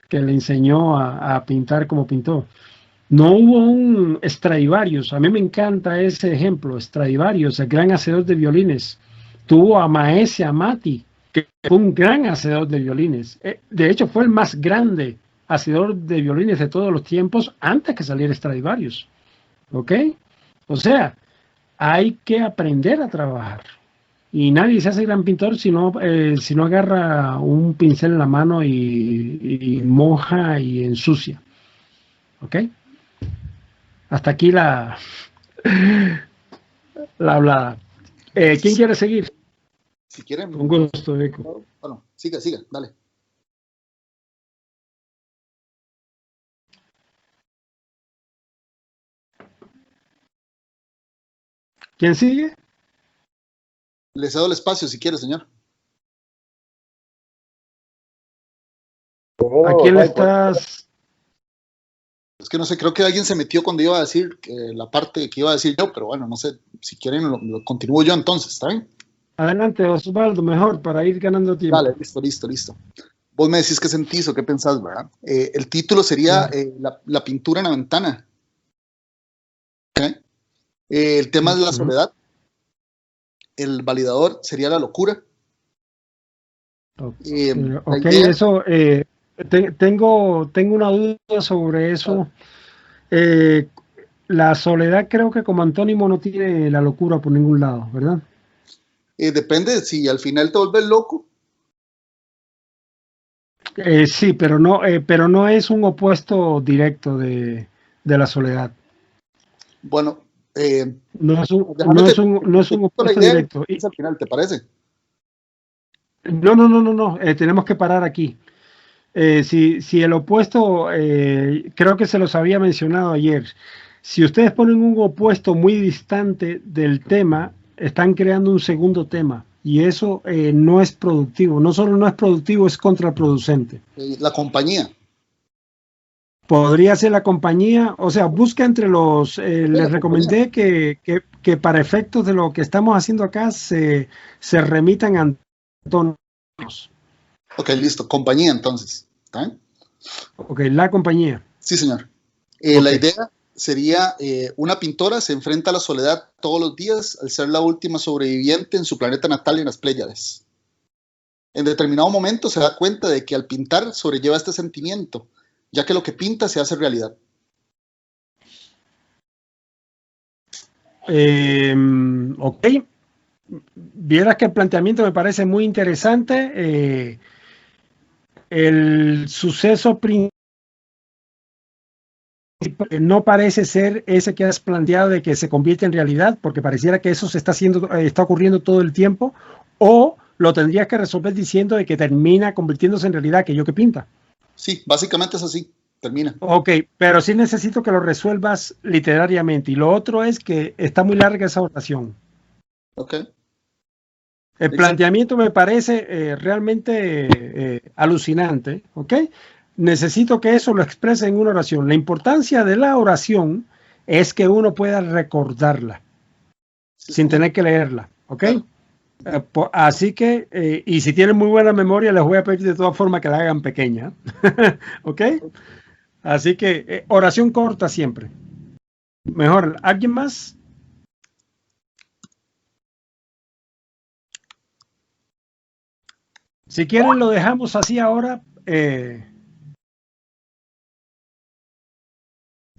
que le enseñó a pintar como pintó. No hubo un Stradivarius. A mí me encanta ese ejemplo. Stradivarius, el gran hacedor de violines. Tuvo a Maese Amati, que fue un gran hacedor de violines. De hecho, fue el más grande hacedor de violines de todos los tiempos antes que saliera Stradivarius. ¿Ok? O sea, hay que aprender a trabajar. Y nadie se hace gran pintor si no agarra un pincel en la mano y moja y ensucia. ¿Ok? Hasta aquí la hablada. ¿Quién quiere seguir? Si quieren. Un gusto, Vico. Bueno, siga, dale. ¿Quién sigue? Le cedo el espacio si quiere, señor. ¿A quién le estás? Es que no sé, creo que alguien se metió cuando iba a decir la parte que iba a decir yo, pero bueno, no sé, si quieren lo continúo yo entonces, ¿está bien? Adelante, Osvaldo, mejor, para ir ganando tiempo. Dale, listo. Vos me decís qué sentís o qué pensás, ¿verdad? El título sería la pintura en la ventana. ¿Okay? El tema es la soledad. El validador sería la locura. Eso, tengo una duda sobre eso. La soledad creo que como antónimo no tiene la locura por ningún lado, ¿verdad? Depende si al final te vuelves loco. Sí, pero no es un opuesto directo de la soledad. Bueno, No es un opuesto directo. Y al final, ¿te parece? No. Tenemos que parar aquí. Si el opuesto, creo que se los había mencionado ayer. Si ustedes ponen un opuesto muy distante del tema, están creando un segundo tema. Y eso no es productivo. No solo no es productivo, es contraproducente. La compañía. Podría ser la compañía. O sea, busca entre los... les recomendé que para efectos de lo que estamos haciendo acá se remitan a antónimos. Ok, listo. Compañía, entonces. ¿Está bien? Ok, la compañía. Sí, señor. Okay. La idea sería una pintora se enfrenta a la soledad todos los días al ser la última sobreviviente en su planeta natal en las Pléyades. En determinado momento se da cuenta de que al pintar sobrelleva este sentimiento, ya que lo que pinta se hace realidad. Ok. Vieras que el planteamiento me parece muy interesante. El suceso principal no parece ser ese que has planteado de que se convierte en realidad, porque pareciera que eso se está ocurriendo todo el tiempo, o lo tendrías que resolver diciendo de que termina convirtiéndose en realidad aquello que pinta. Sí, básicamente es así, termina. Ok, pero sí necesito que lo resuelvas literariamente, y lo otro es que está muy larga esa oración. Ok. El planteamiento me parece realmente alucinante, ¿ok? Necesito que eso lo exprese en una oración. La importancia de la oración es que uno pueda recordarla sin tener que leerla, ¿ok? Así que, y si tienen muy buena memoria, les voy a pedir de todas formas que la hagan pequeña, ¿ok? Así que, oración corta siempre. Mejor, ¿alguien más? Si quieren lo dejamos así ahora.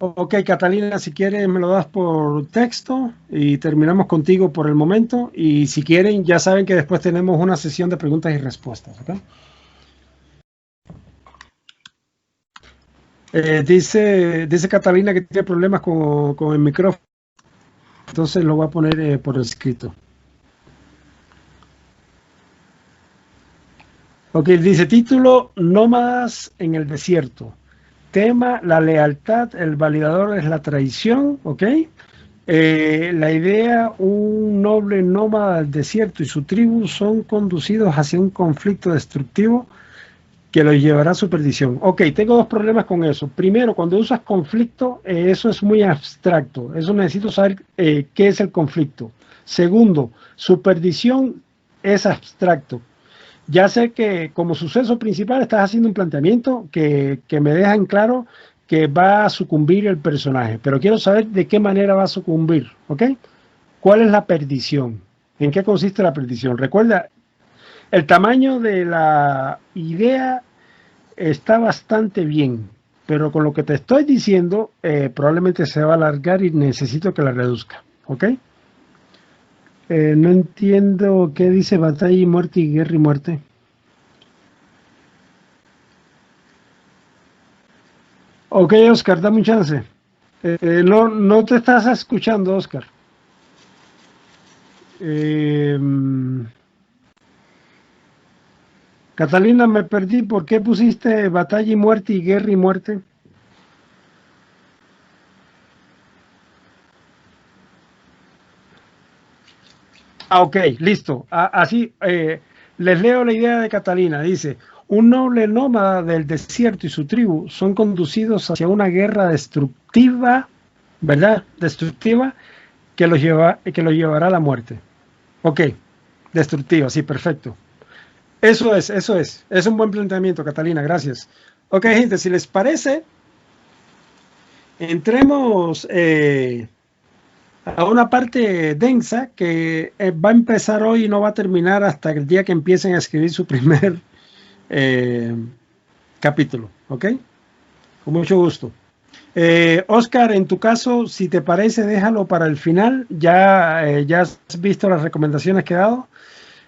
Ok, Catalina, si quieres me lo das por texto y terminamos contigo por el momento. Y si quieren, ya saben que después tenemos una sesión de preguntas y respuestas. ¿Okay? Dice Catalina que tiene problemas con el micrófono. Entonces lo voy a poner por escrito. Ok, dice título, Nómadas en el desierto. Tema, la lealtad, el validador es la traición, ¿ok? La idea, un noble nómada del desierto y su tribu son conducidos hacia un conflicto destructivo que los llevará a su perdición. Ok, tengo dos problemas con eso. Primero, cuando usas conflicto, eso es muy abstracto. Eso necesito saber qué es el conflicto. Segundo, su perdición es abstracto. Ya sé que como suceso principal estás haciendo un planteamiento que me deja en claro que va a sucumbir el personaje, pero quiero saber de qué manera va a sucumbir, ¿ok? ¿Cuál es la perdición? ¿En qué consiste la perdición? Recuerda, el tamaño de la idea está bastante bien, pero con lo que te estoy diciendo probablemente se va a alargar y necesito que la reduzca, ¿ok? No entiendo qué dice batalla y muerte y guerra y muerte. Ok, Oscar, dame un chance. No te estás escuchando, Oscar. Catalina, me perdí. ¿Por qué pusiste batalla y muerte y guerra y muerte? Ok, listo. Así, les leo la idea de Catalina. Dice, un noble nómada del desierto y su tribu son conducidos hacia una guerra destructiva, ¿verdad? Destructiva, que los llevará a la muerte. Ok, destructiva, sí, perfecto. Eso es un buen planteamiento, Catalina, gracias. Ok, gente, si les parece, entremos a una parte densa que va a empezar hoy y no va a terminar hasta el día que empiecen a escribir su primer capítulo, ¿ok? Con mucho gusto. Oscar, en tu caso, si te parece, déjalo para el final. Ya has visto las recomendaciones que he dado.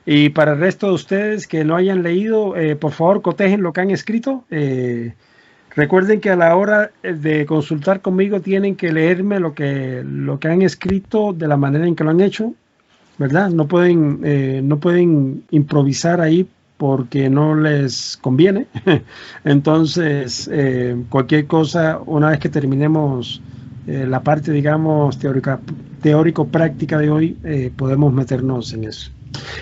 Y para el resto de ustedes que no hayan leído, por favor, cotejen lo que han escrito. Recuerden que a la hora de consultar conmigo tienen que leerme lo que han escrito de la manera en que lo han hecho, ¿verdad? No pueden improvisar ahí porque no les conviene. Entonces, cualquier cosa, una vez que terminemos la parte, digamos, teórico-práctica de hoy, podemos meternos en eso.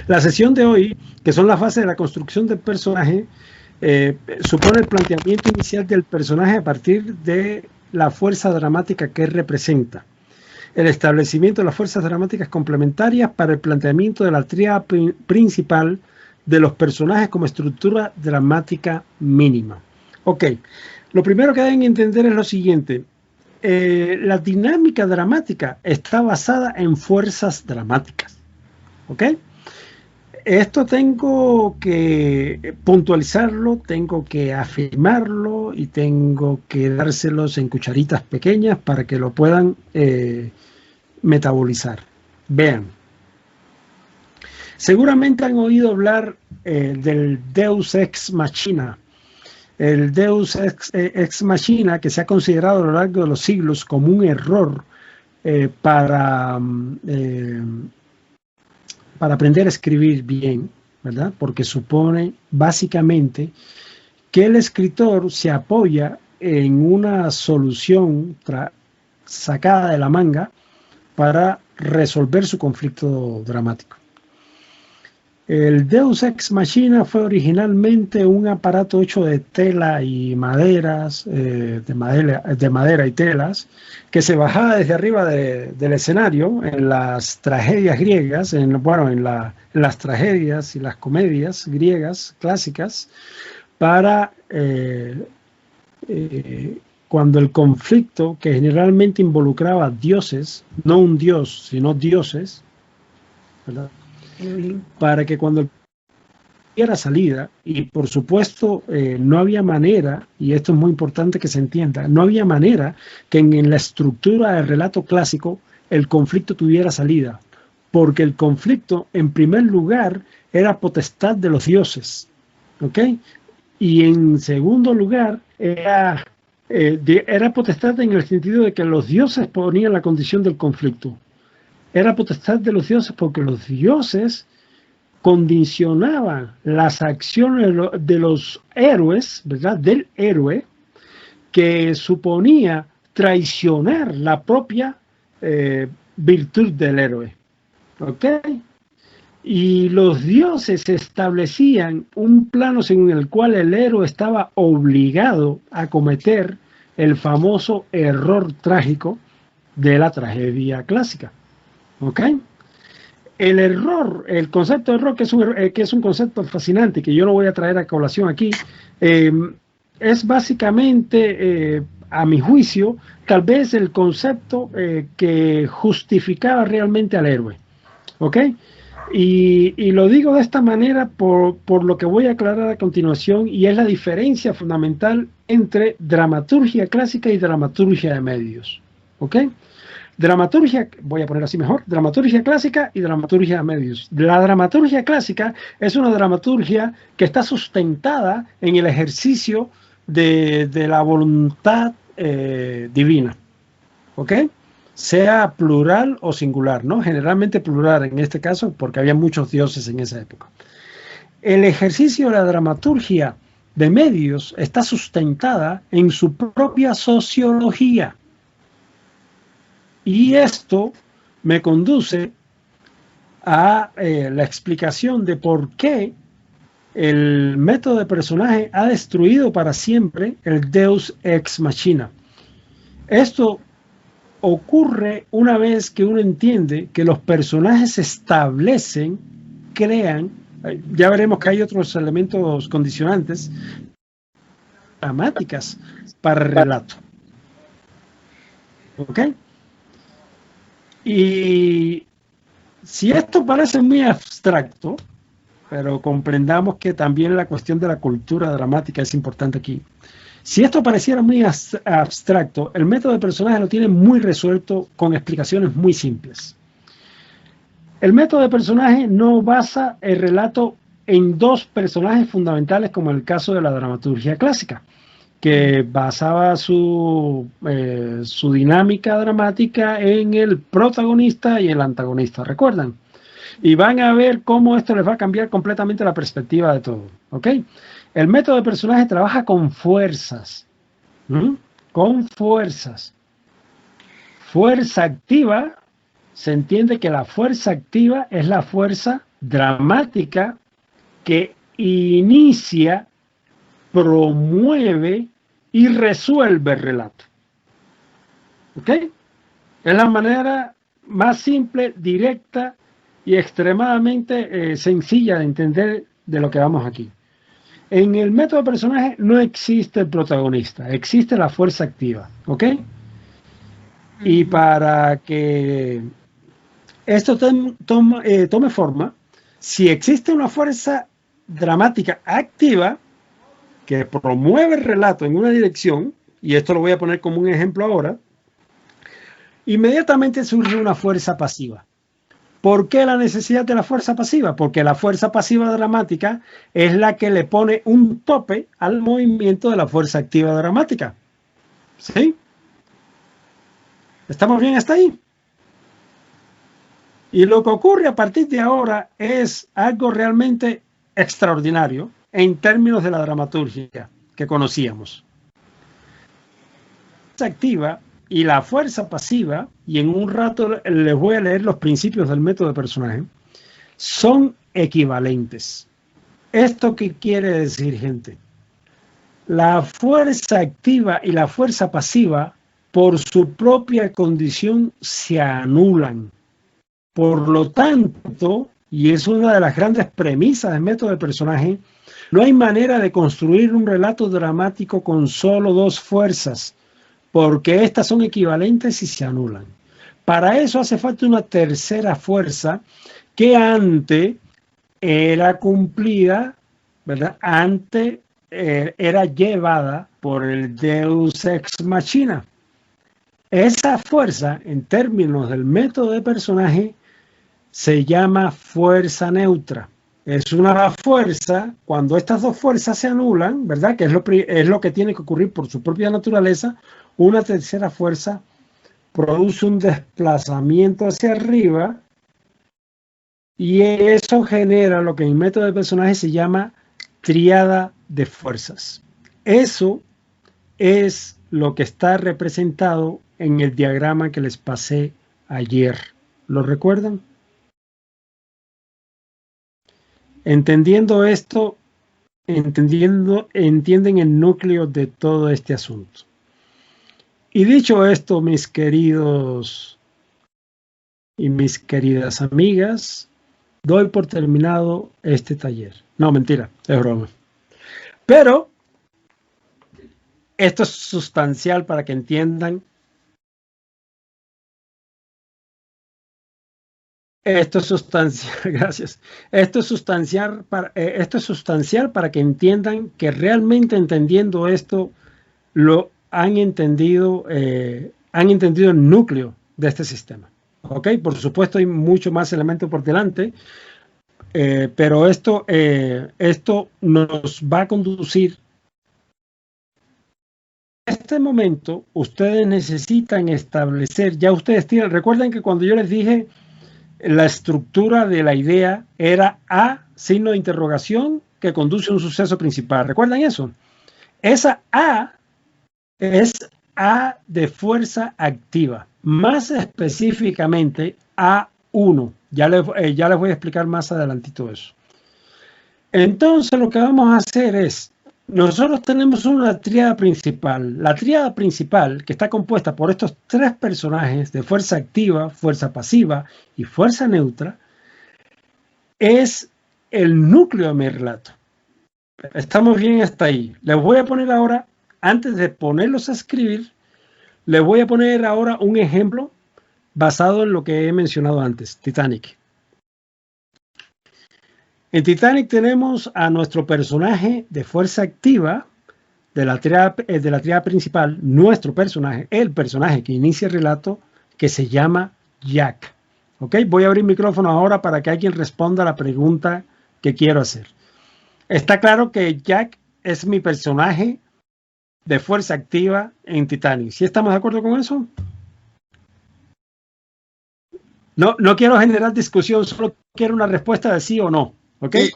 La sesión de hoy, que son las fases de la construcción del personaje, supone el planteamiento inicial del personaje a partir de la fuerza dramática que representa, el establecimiento de las fuerzas dramáticas complementarias para el planteamiento de la tríada principal de los personajes como estructura dramática mínima. Ok, lo primero que deben entender es lo siguiente. La dinámica dramática está basada en fuerzas dramáticas. ¿Ok? Esto tengo que puntualizarlo, tengo que afirmarlo y tengo que dárselos en cucharitas pequeñas para que lo puedan metabolizar. Vean. Seguramente han oído hablar del Deus Ex Machina. El Deus Ex Machina, que se ha considerado a lo largo de los siglos como un error para aprender a escribir bien, ¿verdad? Porque supone básicamente que el escritor se apoya en una solución sacada de la manga para resolver su conflicto dramático. El Deus Ex Machina fue originalmente un aparato hecho de tela y maderas, de madera y telas, que se bajaba desde arriba del escenario en las tragedias griegas, en las tragedias y las comedias griegas clásicas, para cuando el conflicto, que generalmente involucraba dioses, no un dios, sino dioses, ¿verdad? Para que cuando hubiera salida, y por supuesto no había manera, y esto es muy importante que se entienda, no había manera que en la estructura del relato clásico el conflicto tuviera salida, porque el conflicto en primer lugar era potestad de los dioses, ¿ok? Y en segundo lugar era potestad en el sentido de que los dioses ponían la condición del conflicto. Era potestad de los dioses porque los dioses condicionaban las acciones de los héroes, ¿verdad? Del héroe, que suponía traicionar la propia virtud del héroe. ¿Ok? Y los dioses establecían un plano según el cual el héroe estaba obligado a cometer el famoso error trágico de la tragedia clásica. ¿Ok? El error, el concepto de error, que es un concepto fascinante, que yo lo voy a traer a colación aquí, es básicamente, a mi juicio, tal vez el concepto que justificaba realmente al héroe. ¿Ok? Y lo digo de esta manera por lo que voy a aclarar a continuación, y es la diferencia fundamental entre dramaturgia clásica y dramaturgia de medios. ¿Ok? Dramaturgia, voy a poner así mejor, dramaturgia clásica y dramaturgia de medios. La dramaturgia clásica es una dramaturgia que está sustentada en el ejercicio de la voluntad divina, ¿ok? Sea plural o singular, ¿no? Generalmente plural en este caso, porque había muchos dioses en esa época. El ejercicio de la dramaturgia de medios está sustentada en su propia sociología. Y esto me conduce a la explicación de por qué el método de personaje ha destruido para siempre el Deus Ex Machina. Esto ocurre una vez que uno entiende que los personajes se establecen, crean, ya veremos que hay otros elementos condicionantes, dramáticas para el relato. ¿Ok? Y si esto parece muy abstracto, pero comprendamos que también la cuestión de la cultura dramática es importante aquí. Si esto pareciera muy abstracto, el método de personaje lo tiene muy resuelto con explicaciones muy simples. El método de personaje no basa el relato en dos personajes fundamentales como en el caso de la dramaturgia clásica. que basaba su dinámica dramática en el protagonista y el antagonista, ¿recuerdan? Y van a ver cómo esto les va a cambiar completamente la perspectiva de todo, ¿ok? El método de personaje trabaja con fuerzas, con fuerzas. Fuerza activa, se entiende que la fuerza activa es la fuerza dramática que inicia, promueve y resuelve el relato. ¿Ok? Es la manera más simple, directa y extremadamente sencilla de entender de lo que vamos aquí. En el método de personaje no existe el protagonista, existe la fuerza activa. ¿Ok? Y para que esto tome forma, si existe una fuerza dramática activa que promueve el relato en una dirección, y esto lo voy a poner como un ejemplo ahora, inmediatamente surge una fuerza pasiva. ¿Por qué la necesidad de la fuerza pasiva? Porque la fuerza pasiva dramática es la que le pone un tope al movimiento de la fuerza activa dramática. ¿Sí? ¿Estamos bien hasta ahí? Y lo que ocurre a partir de ahora es algo realmente extraordinario en términos de la dramaturgia que conocíamos. La fuerza activa y la fuerza pasiva, y en un rato les voy a leer los principios del método de personaje, son equivalentes. ¿Esto qué quiere decir, gente? La fuerza activa y la fuerza pasiva, por su propia condición, se anulan. Por lo tanto, y es una de las grandes premisas del método de personaje, no hay manera de construir un relato dramático con solo dos fuerzas, porque estas son equivalentes y se anulan. Para eso hace falta una tercera fuerza que antes era cumplida, ¿verdad? Antes era llevada por el Deus Ex Machina. Esa fuerza, en términos del método de personaje, se llama fuerza neutra. Es una fuerza, cuando estas dos fuerzas se anulan, ¿verdad? Que es lo que tiene que ocurrir por su propia naturaleza, una tercera fuerza produce un desplazamiento hacia arriba y eso genera lo que en el método de personaje se llama tríada de fuerzas. Eso es lo que está representado en el diagrama que les pasé ayer. ¿Lo recuerdan? Entendiendo esto, entienden el núcleo de todo este asunto. Y dicho esto, mis queridos y mis queridas amigas, doy por terminado este taller. No, mentira, es broma. Pero esto es sustancial para que entiendan. Esto es sustancial, gracias. Esto es sustancial para que entiendan que realmente entendiendo esto lo han entendido el núcleo de este sistema. ¿Ok? Por supuesto hay mucho más elementos por delante, pero esto nos va a conducir. En este momento ustedes necesitan establecer, ya ustedes tienen, recuerden que cuando yo les dije la estructura de la idea era A, signo de interrogación, que conduce a un suceso principal. ¿Recuerdan eso? Esa A es A de fuerza activa. Más específicamente, A1. Ya les voy a explicar más adelantito eso. Entonces, lo que vamos a hacer es, nosotros tenemos una tríada principal. La tríada principal, que está compuesta por estos tres personajes de fuerza activa, fuerza pasiva y fuerza neutra, es el núcleo de mi relato. Estamos bien hasta ahí. Les voy a poner ahora, antes de ponerlos a escribir, les voy a poner ahora un ejemplo basado en lo que he mencionado antes, Titanic. En Titanic tenemos a nuestro personaje de fuerza activa de la tríada principal, nuestro personaje, el personaje que inicia el relato, que se llama Jack. ¿Ok? Voy a abrir micrófono ahora para que alguien responda a la pregunta que quiero hacer. Está claro que Jack es mi personaje de fuerza activa en Titanic. ¿Sí estamos de acuerdo con eso? No quiero generar discusión, solo quiero una respuesta de sí o no. ¿Ok? Sí.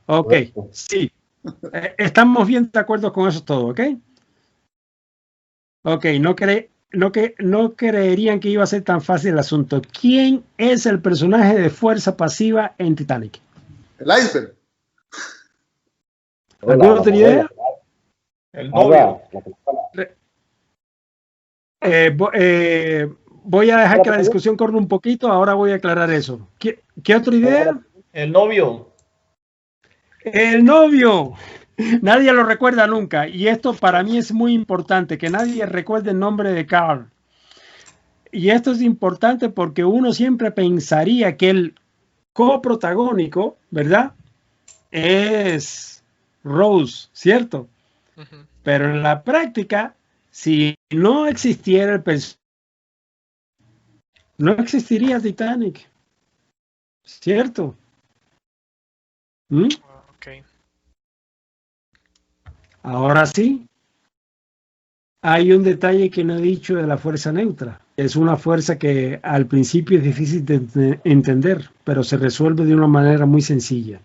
Ok, sí. Estamos bien de acuerdo con eso todo, ¿ok? Ok, no creerían que iba a ser tan fácil el asunto. ¿Quién es el personaje de fuerza pasiva en Titanic? El iceberg. ¿Alguna otra idea? El novio. Voy a dejar que la discusión corra un poquito, ahora voy a aclarar eso. ¿Qué otra idea? El novio. El novio. Nadie lo recuerda nunca. Y esto para mí es muy importante, que nadie recuerde el nombre de Carl. Y esto es importante porque uno siempre pensaría que el coprotagónico, ¿verdad? Es Rose, ¿cierto? Ujú. Pero en la práctica, si no existiera el personaje, no existiría Titanic, ¿cierto? ¿Mm? Ok. Ahora sí, hay un detalle que no he dicho de la fuerza neutra. Es una fuerza que al principio es difícil de entender, pero se resuelve de una manera muy sencilla.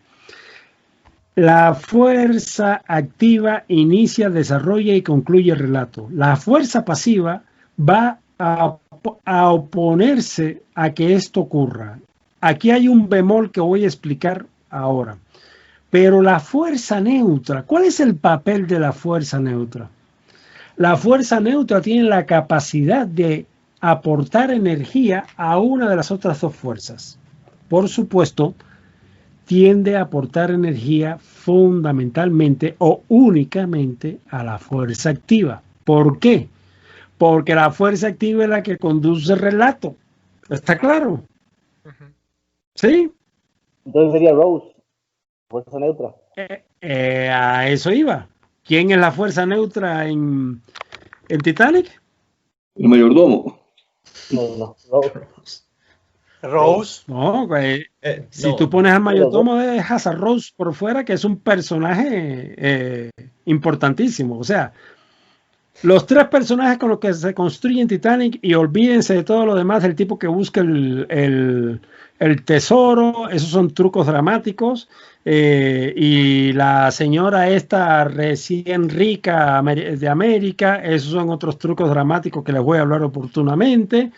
La fuerza activa inicia, desarrolla y concluye el relato. La fuerza pasiva va a oponerse a que esto ocurra. Aquí hay un bemol que voy a explicar ahora. Pero la fuerza neutra, ¿cuál es el papel de la fuerza neutra? La fuerza neutra tiene la capacidad de aportar energía a una de las otras dos fuerzas. Por supuesto, tiende a aportar energía fundamentalmente o únicamente a la fuerza activa. ¿Por qué? Porque la fuerza activa es la que conduce el relato. ¿Está claro? Ujú. ¿Sí? Entonces sería Rose, fuerza neutra. A eso iba. ¿Quién es la fuerza neutra en Titanic? El mayordomo. No, Rose. Rose. No, si No. tú pones al mayordomo, dejas a Rose por fuera, que es un personaje importantísimo. O sea, los tres personajes con los que se construye Titanic, y olvídense de todo lo demás, del tipo que busca el tesoro, esos son trucos dramáticos, y la señora esta recién rica de América, esos son otros trucos dramáticos que les voy a hablar oportunamente.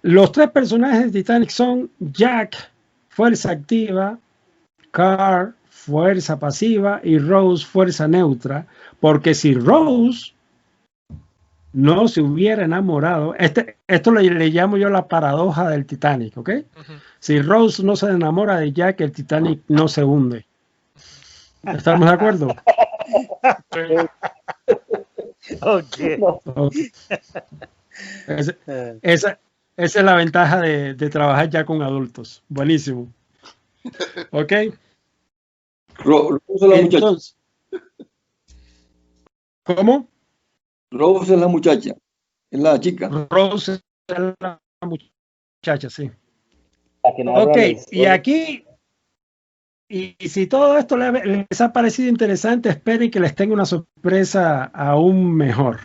Los tres personajes de Titanic son Jack, fuerza activa, Carl, fuerza pasiva, y Rose, fuerza neutra, porque si Rose no se hubiera enamorado, esto le llamo yo la paradoja del Titanic, ¿ok? Ujú. Si Rose no se enamora de Jack, el Titanic no se hunde. ¿Estamos de acuerdo? Ok. Okay. Esa es la ventaja de trabajar ya con adultos. Buenísimo. ¿Ok? Rose es la muchacha. Entonces, ¿cómo? Rose es la muchacha. Es la chica. Rose es la muchacha, sí. La que no Ok, habla la y historia. aquí, y si todo esto les ha parecido interesante, esperen que les tenga una sorpresa aún mejor.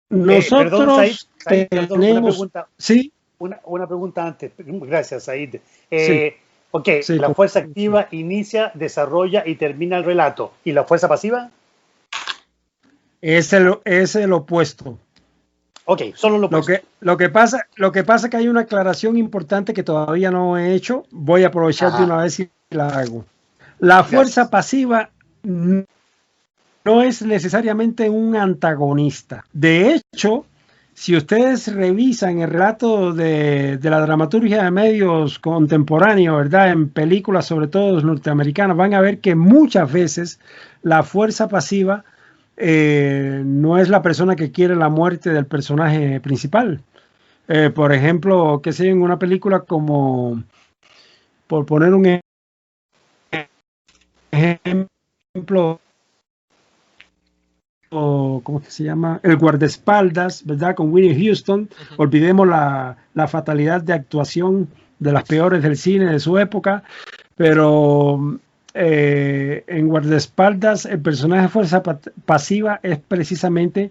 Perdón, Said, perdón, una tenemos... pregunta. ¿Sí? Una pregunta antes. Gracias, Said. Sí. Ok, Sí, la fuerza activa inicia, desarrolla y termina el relato. ¿Y la fuerza pasiva? Es el opuesto. Ok, solo lo opuesto. Lo que pasa es que hay una aclaración importante que todavía no he hecho. Voy a aprovechar de una vez y la hago. La fuerza pasiva no es necesariamente un antagonista. De hecho, si ustedes revisan el relato de la dramaturgia de medios contemporáneos, ¿verdad? En películas, sobre todo norteamericanas, van a ver que muchas veces la fuerza pasiva no es la persona que quiere la muerte del personaje principal. Por ejemplo, que sea en una película como, por poner un ejemplo, ¿cómo es que se llama? El guardaespaldas, ¿verdad? Con Whitney Houston. Ujú. Olvidemos la fatalidad de actuación de las peores del cine de su época, pero en guardaespaldas, el personaje de fuerza pasiva es precisamente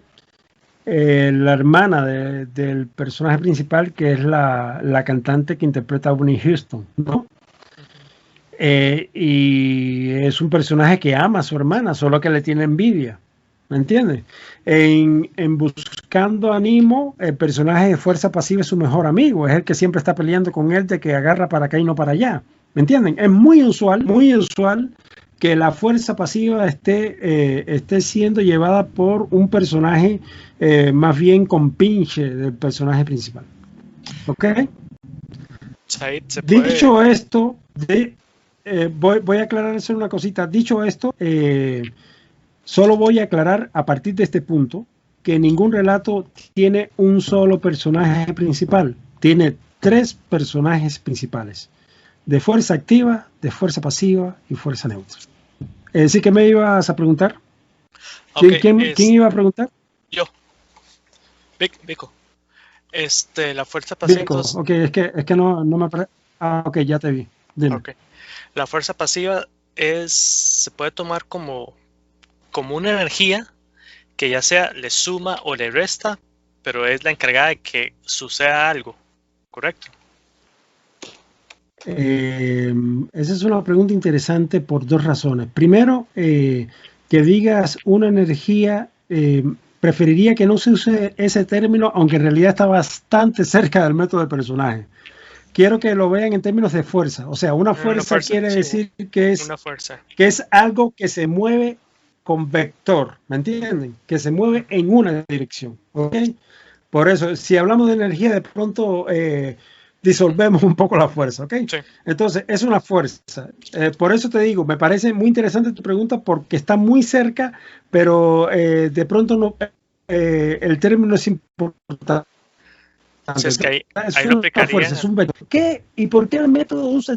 la hermana del personaje principal, que es la cantante que interpreta a Whitney Houston, ¿no? Y es un personaje que ama a su hermana, solo que le tiene envidia, ¿me entiendes? En Buscando a Nemo, el personaje de fuerza pasiva es su mejor amigo, es el que siempre está peleando con él de que agarra para acá y no para allá, ¿me entienden? Es muy usual que la fuerza pasiva esté siendo llevada por un personaje más bien con pinche del personaje principal. ¿Ok? Dicho esto, voy a aclarar eso una cosita. Dicho esto, solo voy a aclarar a partir de este punto que ningún relato tiene un solo personaje principal. Tiene 3 personajes principales: de fuerza activa, de fuerza pasiva y fuerza neutra. ¿Sí que me ibas a preguntar? Okay, ¿Quién iba a preguntar? Yo. Vico. La fuerza pasiva. Vico, ok, es que no me aparece. Ah, ok, ya te vi. Dime. Okay. La fuerza pasiva se puede tomar como una energía que ya sea le suma o le resta, pero es la encargada de que suceda algo, ¿correcto? Esa es una pregunta interesante por 2 razones. Primero, que digas una energía, preferiría que no se use ese término, aunque en realidad está bastante cerca del método de personaje. Quiero que lo vean en términos de fuerza. O sea, una fuerza quiere decir que es algo que se mueve con vector, ¿me entienden? Que se mueve en una dirección, ¿ok? Por eso, si hablamos de energía, de pronto disolvemos un poco la fuerza, ¿ok? Sí. Entonces, es una fuerza. Por eso te digo, me parece muy interesante tu pregunta porque está muy cerca, pero de pronto no, el término es importante. Si es que hay una fuerza, es un vector. ¿Qué? ¿Y por qué el método usa?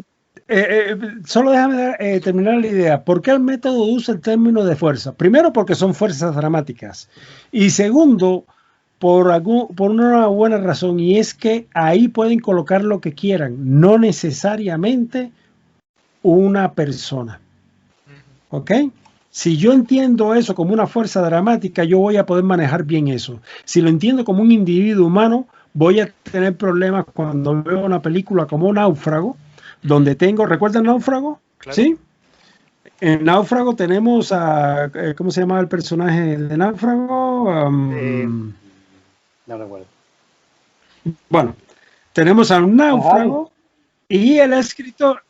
Solo déjame terminar la idea. ¿Por qué el método usa el término de fuerza? Primero, porque son fuerzas dramáticas. Y segundo, por una buena razón, y es que ahí pueden colocar lo que quieran, no necesariamente una persona. ¿Ok? Si yo entiendo eso como una fuerza dramática, yo voy a poder manejar bien eso. Si lo entiendo como un individuo humano, voy a tener problemas cuando veo una película como Náufrago, donde ¿recuerdan Náufrago? Claro. ¿Sí? En Náufrago tenemos a, ¿cómo se llamaba el personaje de Náufrago? No recuerdo. Bueno, tenemos a un náufrago y el escritor,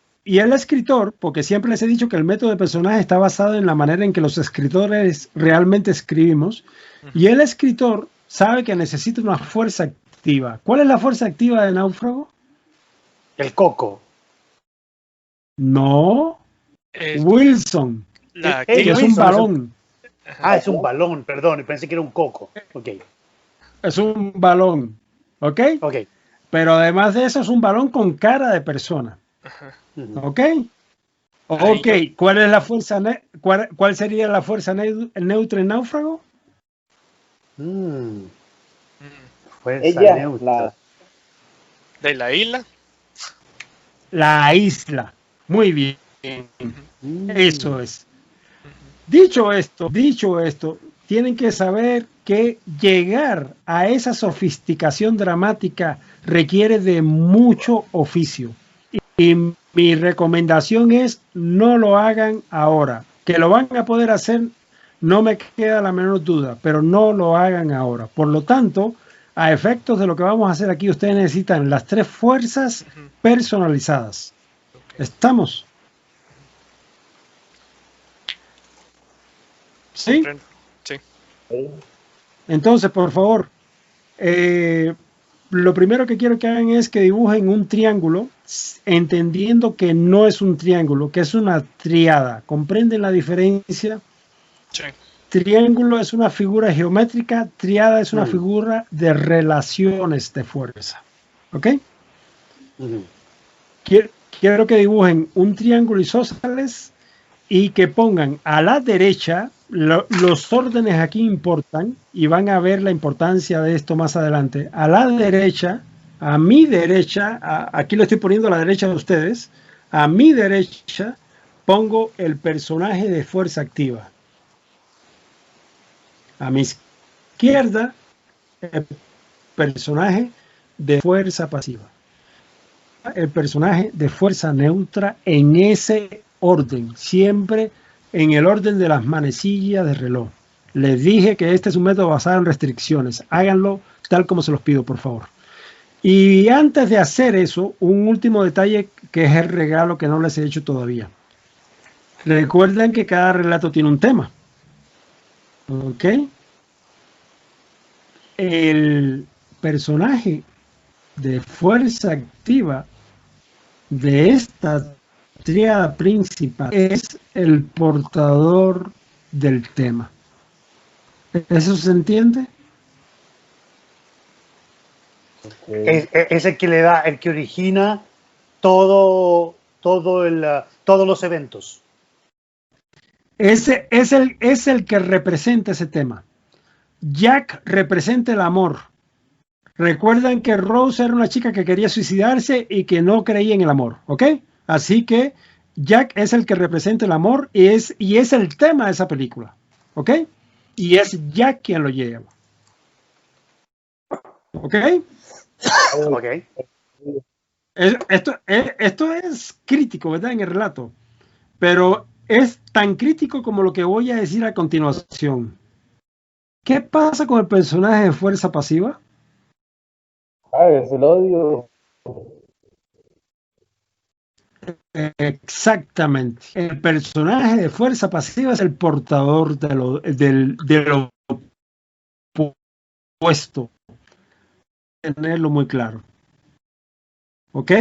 porque siempre les he dicho que el método de personaje está basado en la manera en que los escritores realmente escribimos, y el escritor sabe que necesita una fuerza activa. ¿Cuál es la fuerza activa de Náufrago? El coco. No. Wilson. Es un balón. Es un balón, perdón, pensé que era un coco. Okay. Es un balón, ¿ok? Ok. Pero además de eso es un balón con cara de persona, ¿ok? Ok, ¿cuál es la fuerza? ¿Cuál sería la fuerza neutra en Náufrago? Fuerza neutra. ¿De la isla? La isla. Muy bien. Eso es. Dicho esto, tienen que saber que llegar a esa sofisticación dramática requiere de mucho oficio. Y mi recomendación es no lo hagan ahora. Que lo van a poder hacer, no me queda la menor duda, pero no lo hagan ahora. Por lo tanto, a efectos de lo que vamos a hacer aquí, ustedes necesitan las 3 fuerzas personalizadas. ¿Estamos? ¿Sí? Sí. Entonces, por favor, lo primero que quiero que hagan es que dibujen un triángulo, entendiendo que no es un triángulo, que es una triada. ¿Comprenden la diferencia? Sí. Triángulo es una figura geométrica, triada es una figura de relaciones de fuerza. ¿Ok? Quiero que dibujen un triángulo isósceles y que pongan a la derecha, los órdenes aquí importan y van a ver la importancia de esto más adelante. A la derecha, a mi derecha, aquí lo estoy poniendo a la derecha de ustedes, a mi derecha pongo el personaje de fuerza activa. A mi izquierda, el personaje de fuerza pasiva. El personaje de fuerza neutra en ese orden, siempre en el orden de las manecillas de reloj. Les dije que este es un método basado en restricciones. Háganlo tal como se los pido, por favor. Y antes de hacer eso, un último detalle que es el regalo que no les he hecho todavía. Recuerden que cada relato tiene un tema. ¿Ok? El personaje de fuerza activa de esta tríada principal es el portador del tema. ¿Eso se entiende? Es el que le da, el que origina todos los eventos. Ese es el que representa ese tema. Jack representa el amor. Recuerdan que Rose era una chica que quería suicidarse y que no creía en el amor, ¿ok? Así que Jack es el que representa el amor y es el tema de esa película, ¿ok? Y es Jack quien lo lleva. ¿Ok? Ok. Esto es crítico, ¿verdad? En el relato. Pero es tan crítico como lo que voy a decir a continuación. ¿Qué pasa con el personaje de fuerza pasiva? Es el odio. Exactamente. El personaje de fuerza pasiva es el portador de lo opuesto. Tenerlo muy claro. ¿Ok?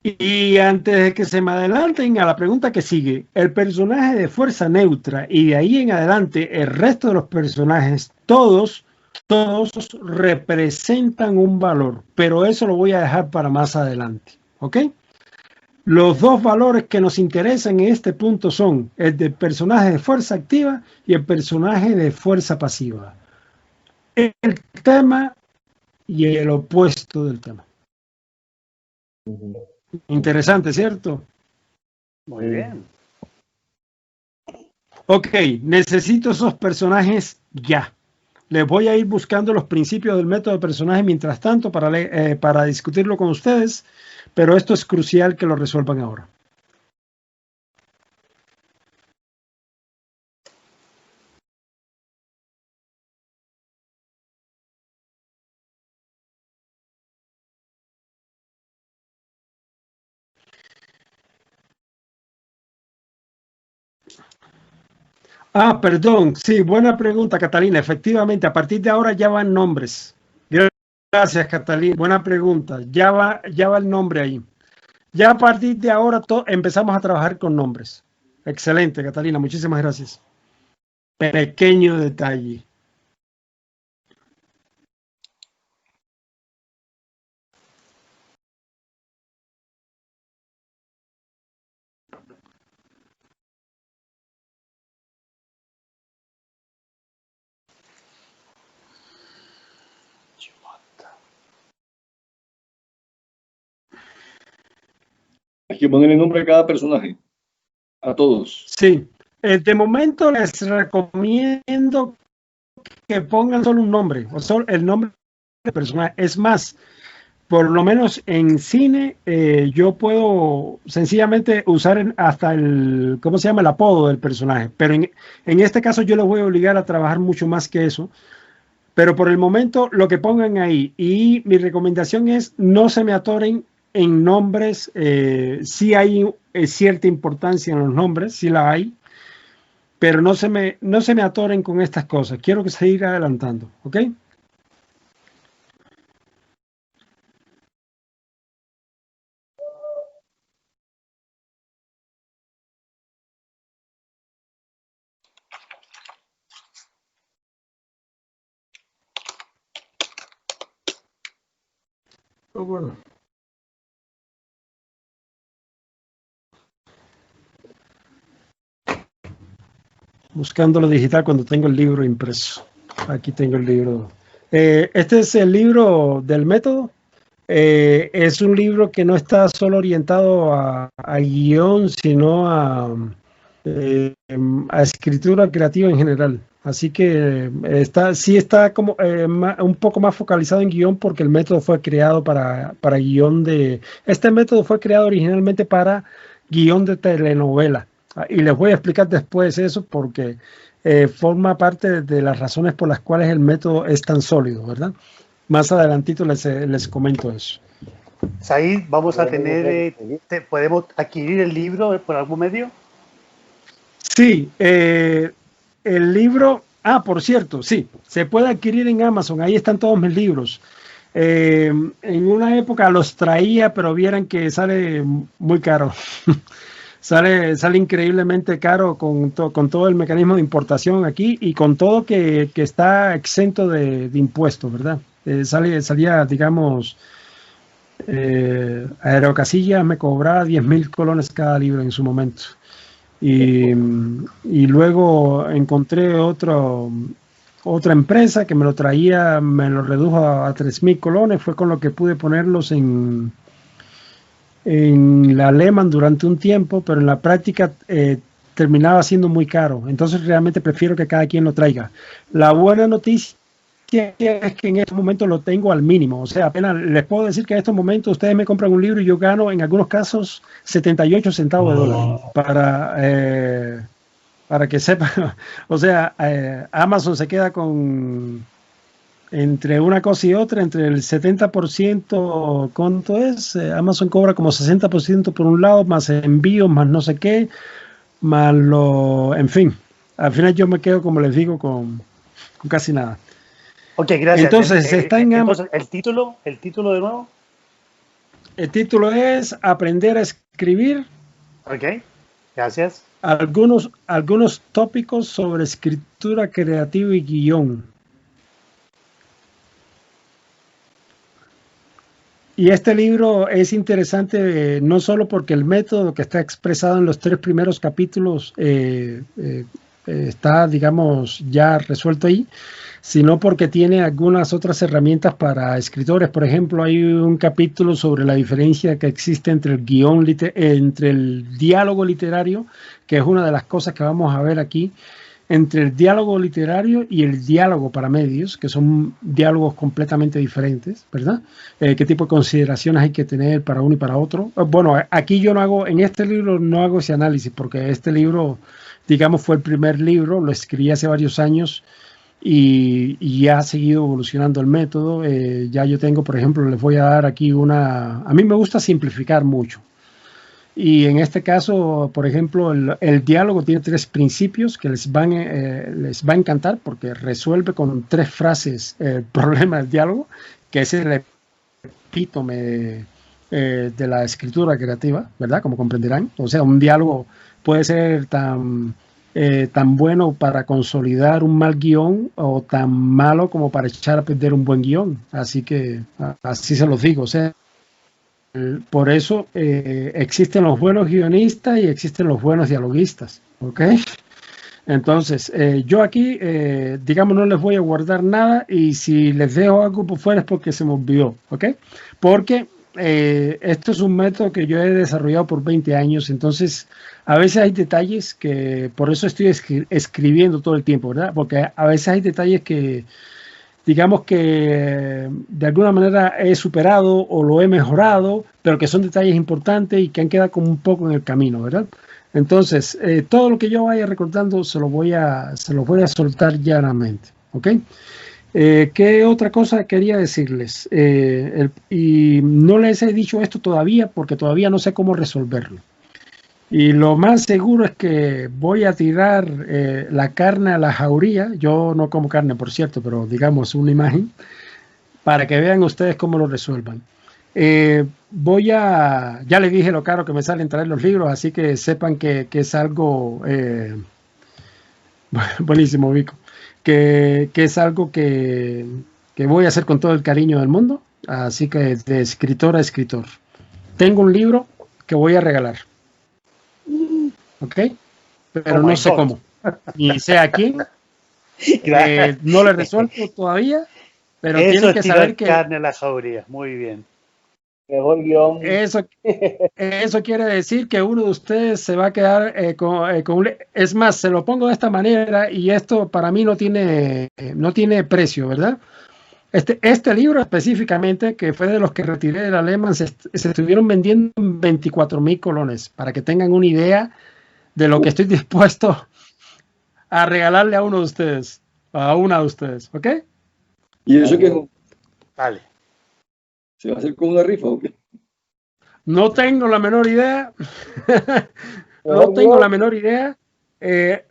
Y antes de que se me adelanten a la pregunta que sigue, el personaje de fuerza neutra y de ahí en adelante el resto de los personajes, todos representan un valor, pero eso lo voy a dejar para más adelante. ¿Ok? Los dos valores que nos interesan en este punto son el del personaje de fuerza activa y el personaje de fuerza pasiva. El tema y el opuesto del tema. Interesante, ¿cierto? Muy bien. Ok, necesito esos personajes ya. Les voy a ir buscando los principios del método de personaje mientras tanto para discutirlo con ustedes, pero esto es crucial que lo resuelvan ahora. Ah, perdón, sí, buena pregunta, Catalina. Efectivamente, a partir de ahora ya van nombres. Gracias, Catalina. Buena pregunta. Ya va el nombre ahí. Ya a partir de ahora empezamos a trabajar con nombres. Excelente, Catalina. Muchísimas gracias. Pequeño detalle. Hay que ponerle nombre a cada personaje. A todos. Sí. De momento les recomiendo que pongan solo un nombre, o solo el nombre de personaje. Es más, por lo menos en cine, yo puedo sencillamente usar hasta ¿cómo se llama? El apodo del personaje. Pero en este caso yo les voy a obligar a trabajar mucho más que eso. Pero por el momento, lo que pongan ahí. Y mi recomendación es no se me atoren en nombres. Sí hay cierta importancia en los nombres, sí la hay. Pero no se me atoren con estas cosas. Quiero que se siga adelantando, ¿ok? Oh, bueno. Buscando lo digital cuando tengo el libro impreso. Aquí tengo el libro. Este es el libro del método. Es un libro que no está solo orientado a guión, sino a escritura creativa en general. Así que sí está como un poco más focalizado en guión porque el método fue creado para guión de... Este método fue creado originalmente para guión de telenovela. Y les voy a explicar después eso porque forma parte de las razones por las cuales el método es tan sólido, ¿verdad? Más adelantito les comento eso. Said, vamos a tener, ¿podemos adquirir el libro por algún medio? Sí, el libro, por cierto, sí, se puede adquirir en Amazon, ahí están todos mis libros. En una época los traía, pero vieran que sale muy caro. Sale increíblemente caro con todo el mecanismo de importación aquí y con todo que está exento de impuestos, ¿verdad? Salía, digamos, Aerocasillas me cobraba 10.000 colones cada libro en su momento. Y luego encontré otra empresa que me lo traía, me lo redujo a 3.000 colones, fue con lo que pude ponerlos en la Lehman durante un tiempo, pero en la práctica terminaba siendo muy caro. Entonces realmente prefiero que cada quien lo traiga. La buena noticia es que en estos momentos lo tengo al mínimo. O sea, apenas les puedo decir que en estos momentos ustedes me compran un libro y yo gano en algunos casos 78 centavos de dólar para que sepan. O sea, Amazon se queda con entre una cosa y otra, entre el 70%, ¿cuánto es? Amazon cobra como 60% por un lado, más envíos, más no sé qué, más en fin, al final yo me quedo, como les digo, con casi nada. Ok, gracias. Entonces, está en Amazon. Entonces, ¿el título de nuevo? El título es Aprender a escribir. Ok, gracias. Algunos tópicos sobre escritura creativa y guión. Y este libro es interesante no solo porque el método que está expresado en los 3 primeros capítulos está, digamos, ya resuelto ahí, sino porque tiene algunas otras herramientas para escritores. Por ejemplo, hay un capítulo sobre la diferencia que existe entre el entre el diálogo literario, que es una de las cosas que vamos a ver aquí, entre el diálogo literario y el diálogo para medios, que son diálogos completamente diferentes, ¿verdad? ¿Qué tipo de consideraciones hay que tener para uno y para otro? Bueno, aquí yo en este libro no hago ese análisis, porque este libro, digamos, fue el primer libro, lo escribí hace varios años y ya ha seguido evolucionando el método. Ya yo tengo, por ejemplo, les voy a dar aquí a mí me gusta simplificar mucho. Y en este caso, por ejemplo, el diálogo tiene 3 principios que les va a encantar porque resuelve con 3 frases el problema del diálogo, que es el epítome de la escritura creativa, ¿verdad? Como comprenderán. O sea, un diálogo puede ser tan bueno para consolidar un mal guión o tan malo como para echar a perder un buen guión. Así que así se los digo. O sea, por eso existen los buenos guionistas y existen los buenos dialoguistas, ¿ok? Entonces, yo aquí, digamos, no les voy a guardar nada y si les dejo algo por fuera es porque se me olvidó, ¿ok? Porque esto es un método que yo he desarrollado por 20 años, entonces a veces hay detalles que, por eso estoy escribiendo todo el tiempo, ¿verdad? Porque a veces hay detalles que, digamos que de alguna manera he superado o lo he mejorado, pero que son detalles importantes y que han quedado como un poco en el camino, ¿verdad? Entonces, todo lo que yo vaya recordando se lo voy a soltar llanamente, ¿ok? ¿Qué otra cosa quería decirles? Y no les he dicho esto todavía porque todavía no sé cómo resolverlo. Y lo más seguro es que voy a tirar la carne a la jauría. Yo no como carne, por cierto, pero digamos una imagen para que vean ustedes cómo lo resuelvan. Ya les dije lo caro que me salen traer los libros, así que sepan que es algo buenísimo, Vico, que es algo que voy a hacer con todo el cariño del mundo, así que de escritor a escritor. Tengo un libro que voy a regalar. ¿Ok? Pero no sé cómo. Ni sé a quién. No le resuelto todavía, pero tienen que saber que... carne a la jauría. Muy bien. Mejor guión. Eso quiere decir que uno de ustedes se va a quedar es más, se lo pongo de esta manera y esto para mí no tiene precio, ¿verdad? Este libro específicamente, que fue de los que retiré del alemán, se estuvieron vendiendo en 24,000 colones, para que tengan una idea de lo que estoy dispuesto a regalarle a uno de ustedes, a una de ustedes, ¿ok? ¿Y eso qué? Vale. ¿Se va a hacer con una rifa o qué? No tengo la menor idea. No tengo la menor idea.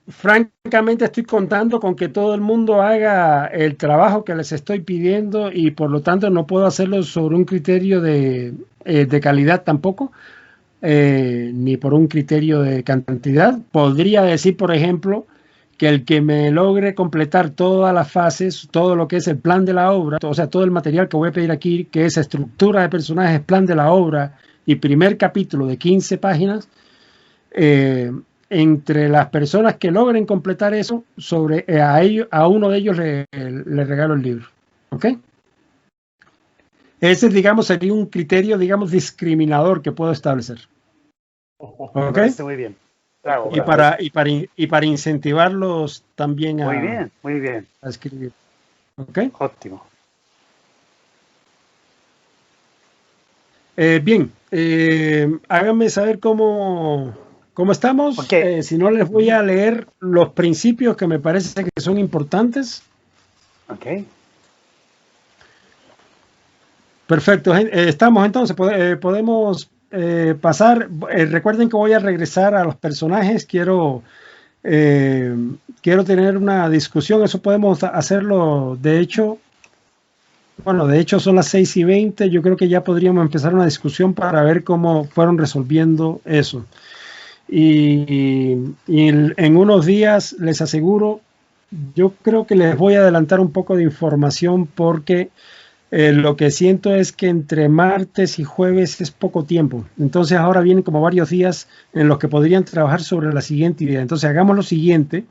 Francamente estoy contando con que todo el mundo haga el trabajo que les estoy pidiendo y por lo tanto no puedo hacerlo sobre un criterio de calidad tampoco, ni por un criterio de cantidad. Podría decir, por ejemplo, que el que me logre completar todas las fases, todo lo que es el plan de la obra, o sea, todo el material que voy a pedir aquí, que es estructura de personajes, plan de la obra y primer capítulo de 15 páginas, entre las personas que logren completar eso, a uno de ellos le regalo el libro. ¿Ok? Ese, digamos, sería un criterio, digamos, discriminador que puedo establecer. ¿Ok? Muy bien. Bravo, y para incentivarlos también muy bien. A escribir. ¿Ok? Óptimo. Bien, háganme saber cómo estamos. Okay. Si no, les voy a leer los principios que me parece que son importantes. Ok. Perfecto. Estamos entonces, podemos pasar. Recuerden que voy a regresar a los personajes. Quiero tener una discusión. Eso podemos hacerlo. De hecho son las 6:20. Yo creo que ya podríamos empezar una discusión para ver cómo fueron resolviendo eso. Y en unos días, les aseguro, yo creo que les voy a adelantar un poco de información porque lo que siento es que entre martes y jueves es poco tiempo. Entonces ahora vienen como varios días en los que podrían trabajar sobre la siguiente idea. Entonces hagamos lo siguiente.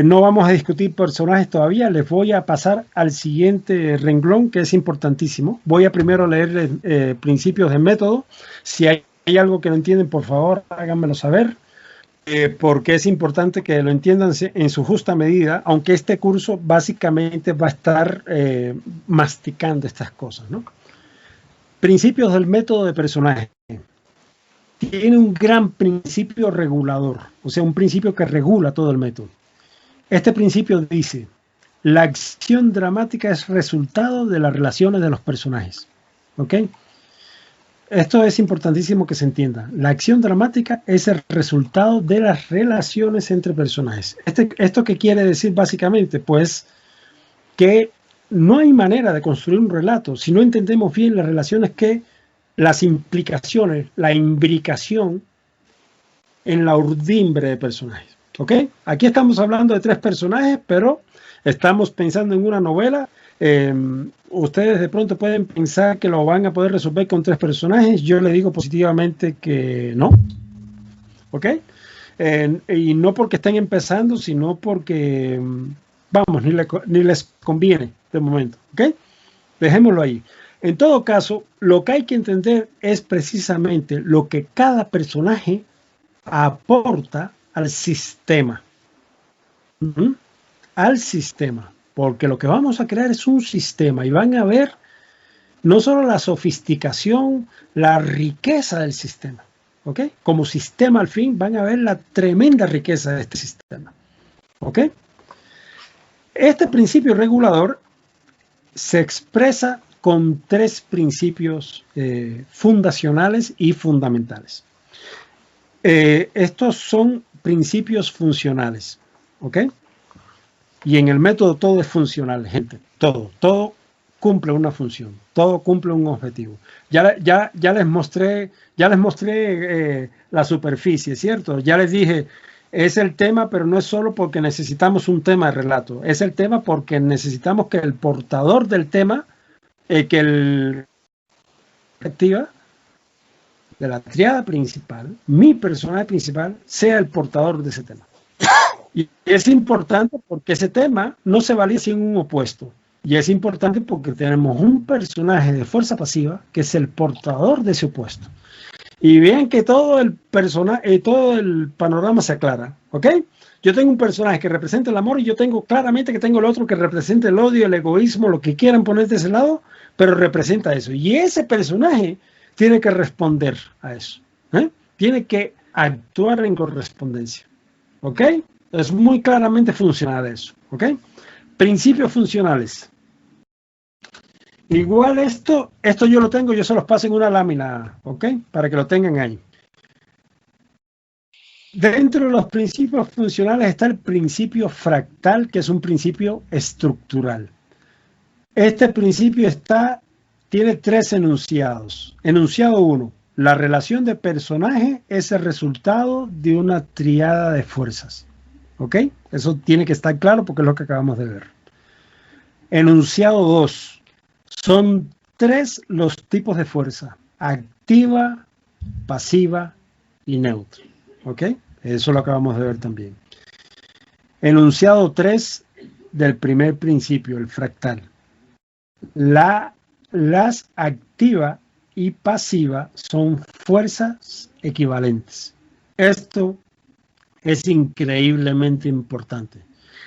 No vamos a discutir personajes todavía. Les voy a pasar al siguiente renglón, que es importantísimo. Voy a primero leer principios de método. Si hay algo que no entienden, por favor, háganmelo saber. Porque es importante que lo entiendan en su justa medida, aunque este curso básicamente va a estar masticando estas cosas, ¿no? Principios del método de personaje. Tiene un gran principio regulador, o sea, un principio que regula todo el método. Este principio dice: la acción dramática es resultado de las relaciones de los personajes. ¿Ok? Esto es importantísimo que se entienda. La acción dramática es el resultado de las relaciones entre personajes. ¿Esto qué quiere decir básicamente? Pues que no hay manera de construir un relato si no entendemos bien las relaciones las implicaciones, la imbricación en la urdimbre de personajes. ¿Ok? Aquí estamos hablando de 3 personajes, pero estamos pensando en una novela. Ustedes de pronto pueden pensar que lo van a poder resolver con 3 personajes. Yo le digo positivamente que no. ¿Ok? Y no porque estén empezando, sino porque, vamos, ni les conviene de momento. ¿Ok? Dejémoslo ahí. En todo caso, lo que hay que entender es precisamente lo que cada personaje aporta al sistema. Al sistema. Porque lo que vamos a crear es un sistema y van a ver no solo la sofisticación, la riqueza del sistema. ¿Ok? Como sistema al fin van a ver la tremenda riqueza de este sistema. ¿Ok? Este principio regulador se expresa con 3 principios fundacionales y fundamentales. Estos son principios funcionales. ¿Ok? Y en el método todo es funcional, gente. Todo cumple una función, todo cumple un objetivo. Ya les mostré la superficie, ¿cierto? Ya les dije, es el tema, pero no es solo porque necesitamos un tema de relato. Es el tema porque necesitamos que el portador del tema, que el activa de la triada principal, mi personaje principal, sea el portador de ese tema. Y es importante porque ese tema no se valida sin un opuesto. Y es importante porque tenemos un personaje de fuerza pasiva que es el portador de ese opuesto. Y vean que todo el panorama se aclara, ¿ok? Yo tengo un personaje que representa el amor y yo tengo claramente que tengo el otro que representa el odio, el egoísmo, lo que quieran poner de ese lado, pero representa eso. Y ese personaje tiene que responder a eso, ¿eh? Tiene que actuar en correspondencia, ¿ok? Es muy claramente funcional eso, ¿ok? Principios funcionales. Igual esto yo lo tengo, yo se los paso en una lámina, ¿ok? Para que lo tengan ahí. Dentro de los principios funcionales está el principio fractal, que es un principio estructural. Este principio tiene 3 enunciados. Enunciado 1. La relación de personaje es el resultado de una triada de fuerzas. ¿Ok? Eso tiene que estar claro porque es lo que acabamos de ver. Enunciado 2. Son 3 los tipos de fuerza: activa, pasiva y neutra. ¿Ok? Eso lo acabamos de ver también. Enunciado 3 del primer principio, el fractal. Las activa y pasiva son fuerzas equivalentes. Esto es increíblemente importante.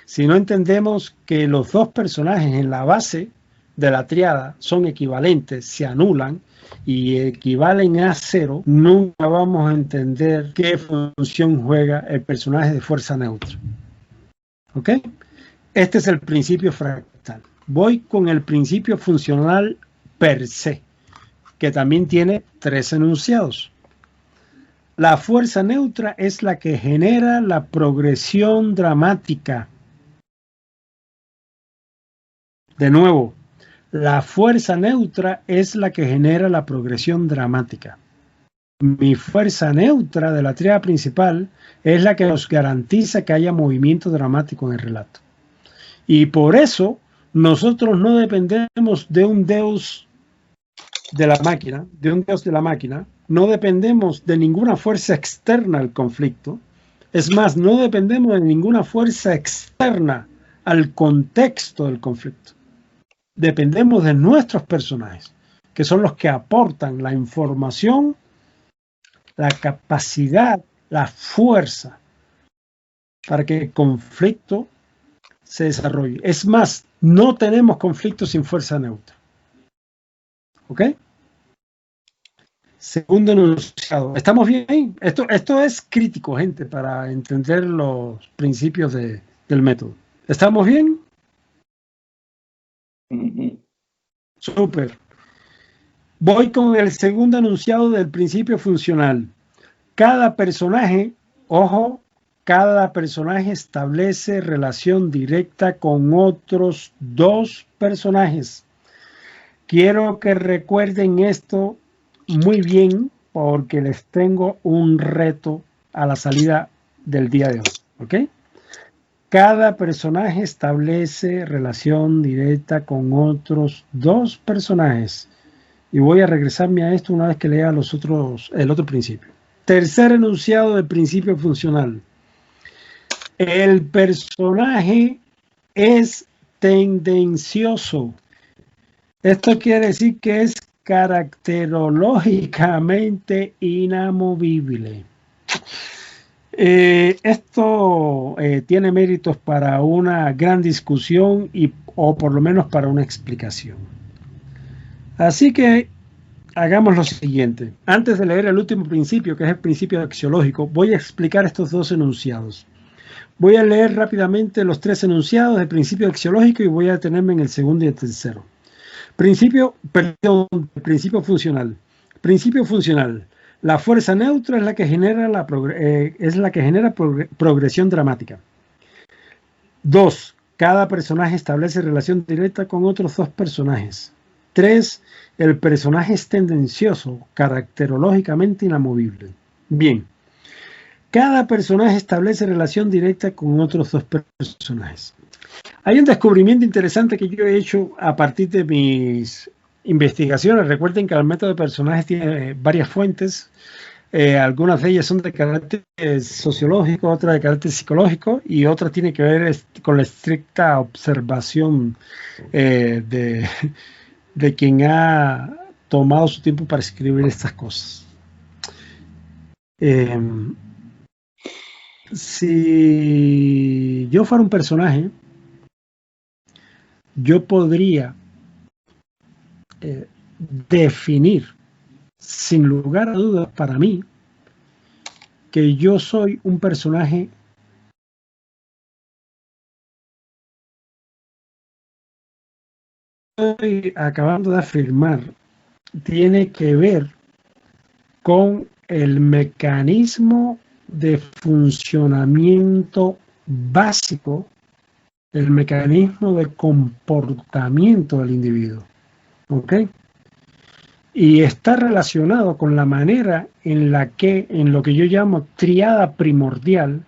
Si no entendemos que los dos personajes en la base de la triada son equivalentes, se anulan y equivalen a 0, nunca vamos a entender qué función juega el personaje de fuerza neutra. ¿Ok? Este es el principio fractal. Voy con el principio funcional per se, que también tiene 3 enunciados. La fuerza neutra es la que genera la progresión dramática. De nuevo, la fuerza neutra es la que genera la progresión dramática. Mi fuerza neutra de la tríada principal es la que nos garantiza que haya movimiento dramático en el relato. Y por eso nosotros no dependemos de un Deus de la máquina, no dependemos de ninguna fuerza externa al conflicto. Es más, no dependemos de ninguna fuerza externa al contexto del conflicto. Dependemos de nuestros personajes, que son los que aportan la información, la capacidad, la fuerza para que el conflicto se desarrolle. Es más, no tenemos conflicto sin fuerza neutra. ¿Ok? Segundo enunciado. ¿Estamos bien ahí? Esto es crítico, gente, para entender los principios del método. ¿Estamos bien? Súper. Voy con el segundo enunciado del principio funcional. Cada personaje, ojo, cada personaje establece relación directa con otros 2 personajes. Quiero que recuerden esto muy bien porque les tengo un reto a la salida del día de hoy. ¿Ok? Cada personaje establece relación directa con otros 2 personajes. Y voy a regresarme a esto una vez que lea el otro principio. Tercer enunciado del principio funcional. El personaje es tendencioso. Esto quiere decir que es caracterológicamente inamovible. Esto tiene méritos para una gran discusión o por lo menos para una explicación. Así que hagamos lo siguiente. Antes de leer el último principio, que es el principio axiológico, voy a explicar estos 2 enunciados. Voy a leer rápidamente los 3 enunciados del principio axiológico y voy a detenerme en el segundo y el tercero. Principio funcional. Principio funcional. La fuerza neutra es la que genera progresión dramática. 2. Cada personaje establece relación directa con otros 2 personajes. 3. El personaje es tendencioso, caracterológicamente inamovible. Bien. Cada personaje establece relación directa con otros 2 personajes. Hay un descubrimiento interesante que yo he hecho a partir de mis investigaciones. Recuerden que el método de personajes tiene varias fuentes. Algunas de ellas son de carácter sociológico, otras de carácter psicológico y otras tienen que ver con la estricta observación de quien ha tomado su tiempo para escribir estas cosas. Si yo fuera un personaje, yo podría definir sin lugar a dudas para mí que yo soy un personaje estoy acabando de afirmar tiene que ver con el mecanismo de funcionamiento básico, el mecanismo de comportamiento del individuo, ¿ok? Y está relacionado con la manera en la que, en lo que yo llamo tríada primordial,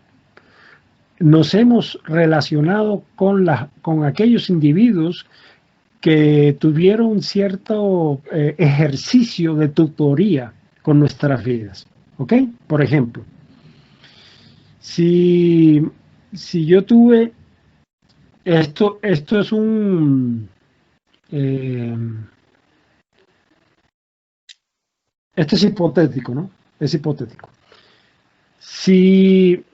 nos hemos relacionado con aquellos individuos que tuvieron cierto ejercicio de tutoría con nuestras vidas, ¿ok? Por ejemplo, si yo tuve, esto es un... esto es hipotético, ¿no? Es hipotético. Si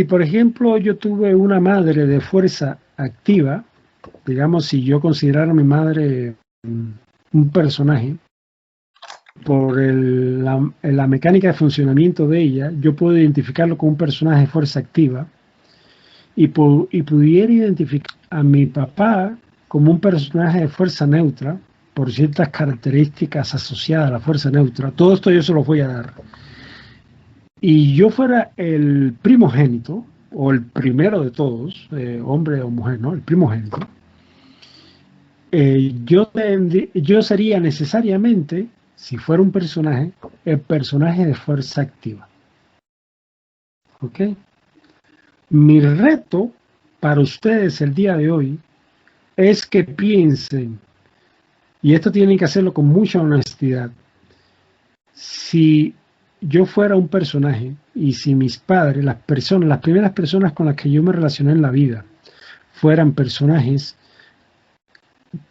por ejemplo yo tuve una madre de fuerza activa, digamos, si yo considerara a mi madre un personaje, por la mecánica de funcionamiento de ella, yo puedo identificarlo como un personaje de fuerza activa y pudiera identificar a mi papá como un personaje de fuerza neutra, por ciertas características asociadas a la fuerza neutra. Todo esto yo se lo voy a dar. Y yo fuera el primogénito, o el primero de todos, hombre o mujer, ¿no? El primogénito. Yo sería necesariamente, si fuera un personaje, el personaje de fuerza activa. ¿Ok? Mi reto para ustedes el día de hoy es que piensen, y esto tienen que hacerlo con mucha honestidad, si yo fuera un personaje y si mis padres, las primeras personas con las que yo me relacioné en la vida, fueran personajes,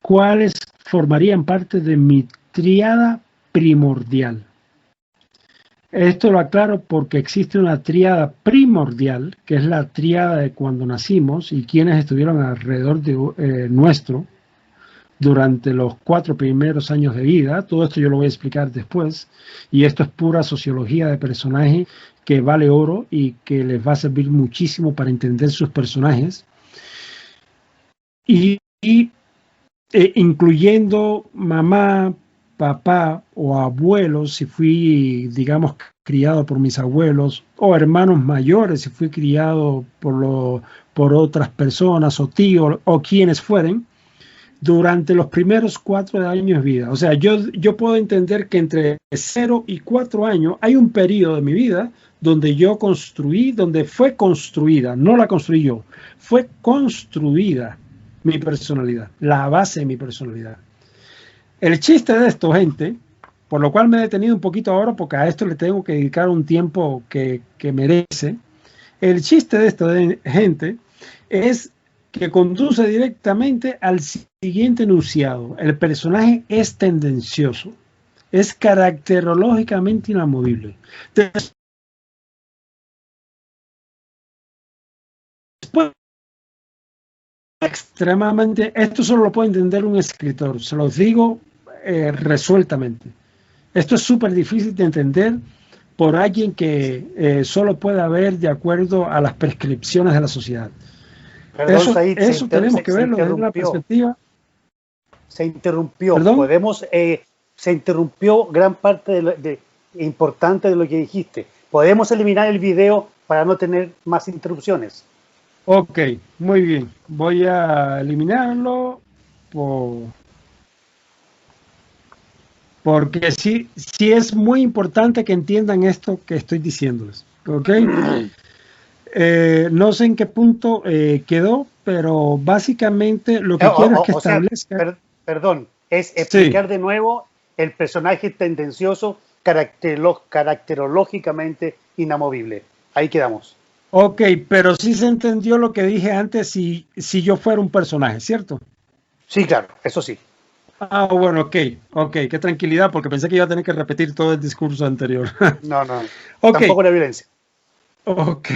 ¿cuáles formarían parte de mi tríada primordial? Esto lo aclaro porque existe una tríada primordial, que es la tríada de cuando nacimos y quienes estuvieron alrededor de nuestro durante los 4 primeros años de vida. Todo esto yo lo voy a explicar después, y esto es pura sociología de personaje que vale oro y que les va a servir muchísimo para entender sus personajes, incluyendo mamá, papá o abuelos, si fui, digamos, criado por mis abuelos, o hermanos mayores, si fui criado por otras personas, o tíos, o quienes fueren, durante los primeros 4 años de vida. O sea, yo puedo entender que entre 0 y 4 años hay un periodo de mi vida donde yo construí, donde fue construida, no la construí yo, fue construida mi personalidad, la base de mi personalidad. El chiste de esto, gente, por lo cual me he detenido un poquito ahora porque a esto le tengo que dedicar un tiempo que merece. El chiste de esto, gente, es que conduce directamente al siguiente enunciado. El personaje es tendencioso, es caracterológicamente inamovible. Después, extremadamente, esto solo lo puede entender un escritor, se los digo resueltamente. Esto es súper difícil de entender por alguien que solo pueda ver de acuerdo a las prescripciones de la sociedad. Perdón, Said, eso tenemos que verlo desde una perspectiva. Se interrumpió. ¿Perdón? Se interrumpió gran parte importante de lo que dijiste. Podemos eliminar el video para no tener más interrupciones. Ok, muy bien. Voy a eliminarlo porque sí es muy importante que entiendan esto que estoy diciéndoles. Ok. No sé en qué punto quedó, pero básicamente lo que quiero es que establezca... Perdón, es explicar de nuevo el personaje tendencioso caracterológicamente inamovible. Ahí quedamos. Ok, pero sí se entendió lo que dije antes si yo fuera un personaje, ¿cierto? Sí, claro, eso sí. Ah, bueno, ok, qué tranquilidad, porque pensé que iba a tener que repetir todo el discurso anterior. No, Ok. Tampoco la violencia. Ok.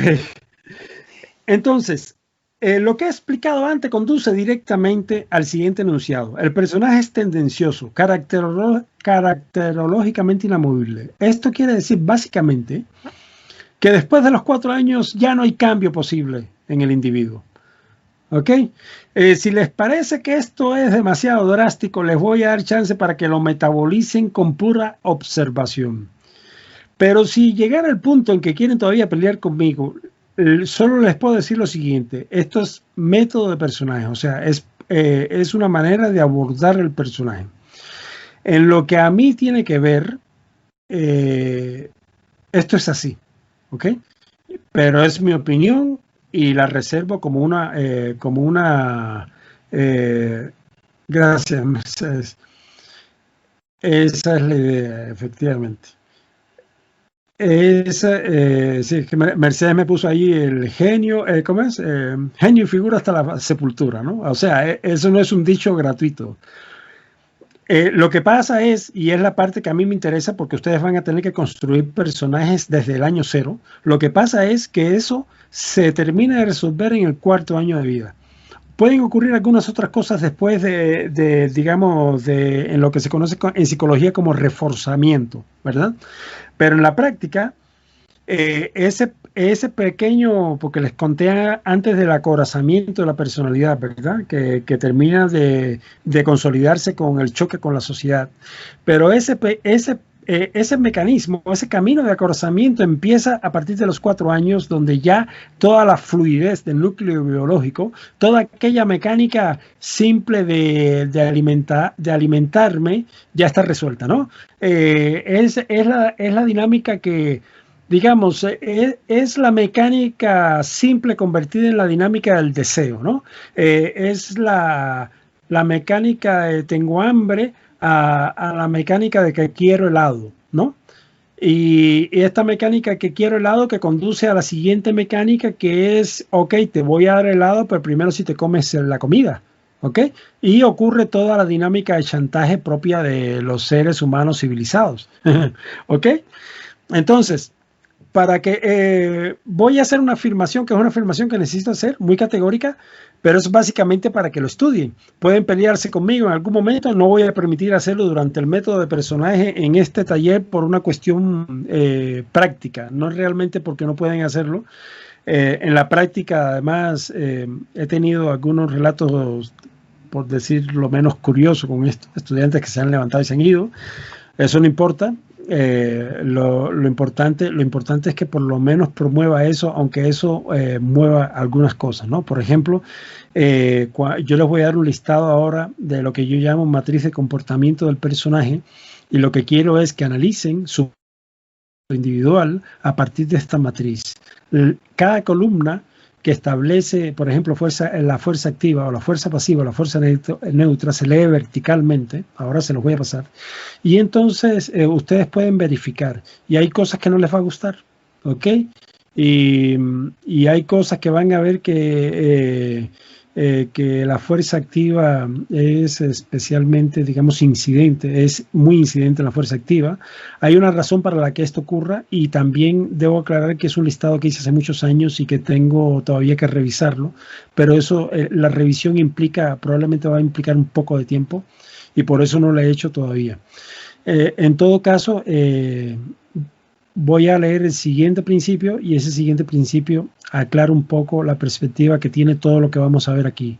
Entonces, lo que he explicado antes conduce directamente al siguiente enunciado. El personaje es tendencioso, caracterológicamente inamovible. Esto quiere decir básicamente que después de los 4 años ya no hay cambio posible en el individuo. ¿Ok? Si les parece que esto es demasiado drástico, les voy a dar chance para que lo metabolicen con pura observación. Pero si llegara el punto en que quieren todavía pelear conmigo, solo les puedo decir lo siguiente. Esto es método de personaje, o sea, es una manera de abordar el personaje. En lo que a mí tiene que ver, esto es así, ¿ok? Pero es mi opinión y la reservo como una gracias, Mercedes. Esa es la idea, efectivamente. Sí, que Mercedes me puso ahí el genio, ¿cómo es? Genio y figura hasta la sepultura, ¿no? O sea, eso no es un dicho gratuito. Lo que pasa es, y es la parte que a mí me interesa porque ustedes van a tener que construir personajes desde el año 0, lo que pasa es que eso se termina de resolver en el 4.º año de vida. Pueden ocurrir algunas otras cosas después digamos, en lo que se conoce en psicología como reforzamiento, ¿verdad? Pero en la práctica, ese pequeño, porque les conté antes del acorazamiento de la personalidad, ¿verdad? Que termina de consolidarse con el choque con la sociedad. Pero ese mecanismo, ese camino de acorazamiento empieza a partir de los 4 años, donde ya toda la fluidez del núcleo biológico, toda aquella mecánica simple de alimentarme, ya está resuelta, ¿no? Es la dinámica que, digamos, es la mecánica simple convertida en la dinámica del deseo, ¿no? Es la mecánica de tengo hambre a la mecánica de que quiero helado, ¿no? Y esta mecánica que quiero helado que conduce a la siguiente mecánica que es, ok, te voy a dar helado, pero primero si te comes la comida, ¿ok? Y ocurre toda la dinámica de chantaje propia de los seres humanos civilizados, ¿ok? Entonces, voy a hacer una afirmación que es una afirmación que necesito hacer, muy categórica, pero es básicamente para que lo estudien. Pueden pelearse conmigo en algún momento, no voy a permitir hacerlo durante el método de personaje en este taller por una cuestión práctica, no realmente porque no pueden hacerlo. En la práctica, además, he tenido algunos relatos, por decir lo menos curioso, con estos estudiantes que se han levantado y se han ido. Eso no importa. Lo importante es que por lo menos promueva eso, aunque eso mueva algunas cosas, ¿no? Por ejemplo, yo les voy a dar un listado ahora de lo que yo llamo matriz de comportamiento del personaje, y lo que quiero es que analicen su individual a partir de esta matriz. Cada columna que establece, por ejemplo, la fuerza activa o la fuerza pasiva o la fuerza neutra se lee verticalmente. Ahora se los voy a pasar. Y entonces ustedes pueden verificar. Y hay cosas que no les va a gustar, ¿ok? Y hay cosas que van a ver que la fuerza activa es especialmente, digamos, incidente, es muy incidente en la fuerza activa. Hay una razón para la que esto ocurra, y también debo aclarar que es un listado que hice hace muchos años y que tengo todavía que revisarlo, pero eso, la revisión probablemente va a implicar un poco de tiempo, y por eso no lo he hecho todavía. En todo caso, voy a leer el siguiente principio, y ese siguiente principio aclara un poco la perspectiva que tiene todo lo que vamos a ver aquí,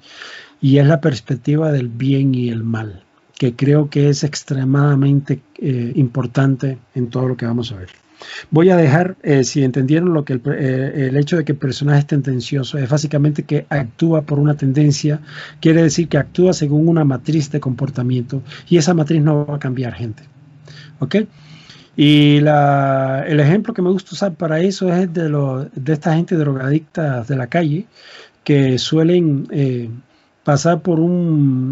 y es la perspectiva del bien y el mal, que creo que es extremadamente importante en todo lo que vamos a ver. Voy a dejar, si entendieron lo que el hecho de que el personaje es tendencioso es básicamente que actúa por una tendencia, quiere decir que actúa según una matriz de comportamiento, y esa matriz no va a cambiar, gente, ¿ok? Y el ejemplo que me gusta usar para eso es de esta gente drogadicta de la calle, que suelen pasar por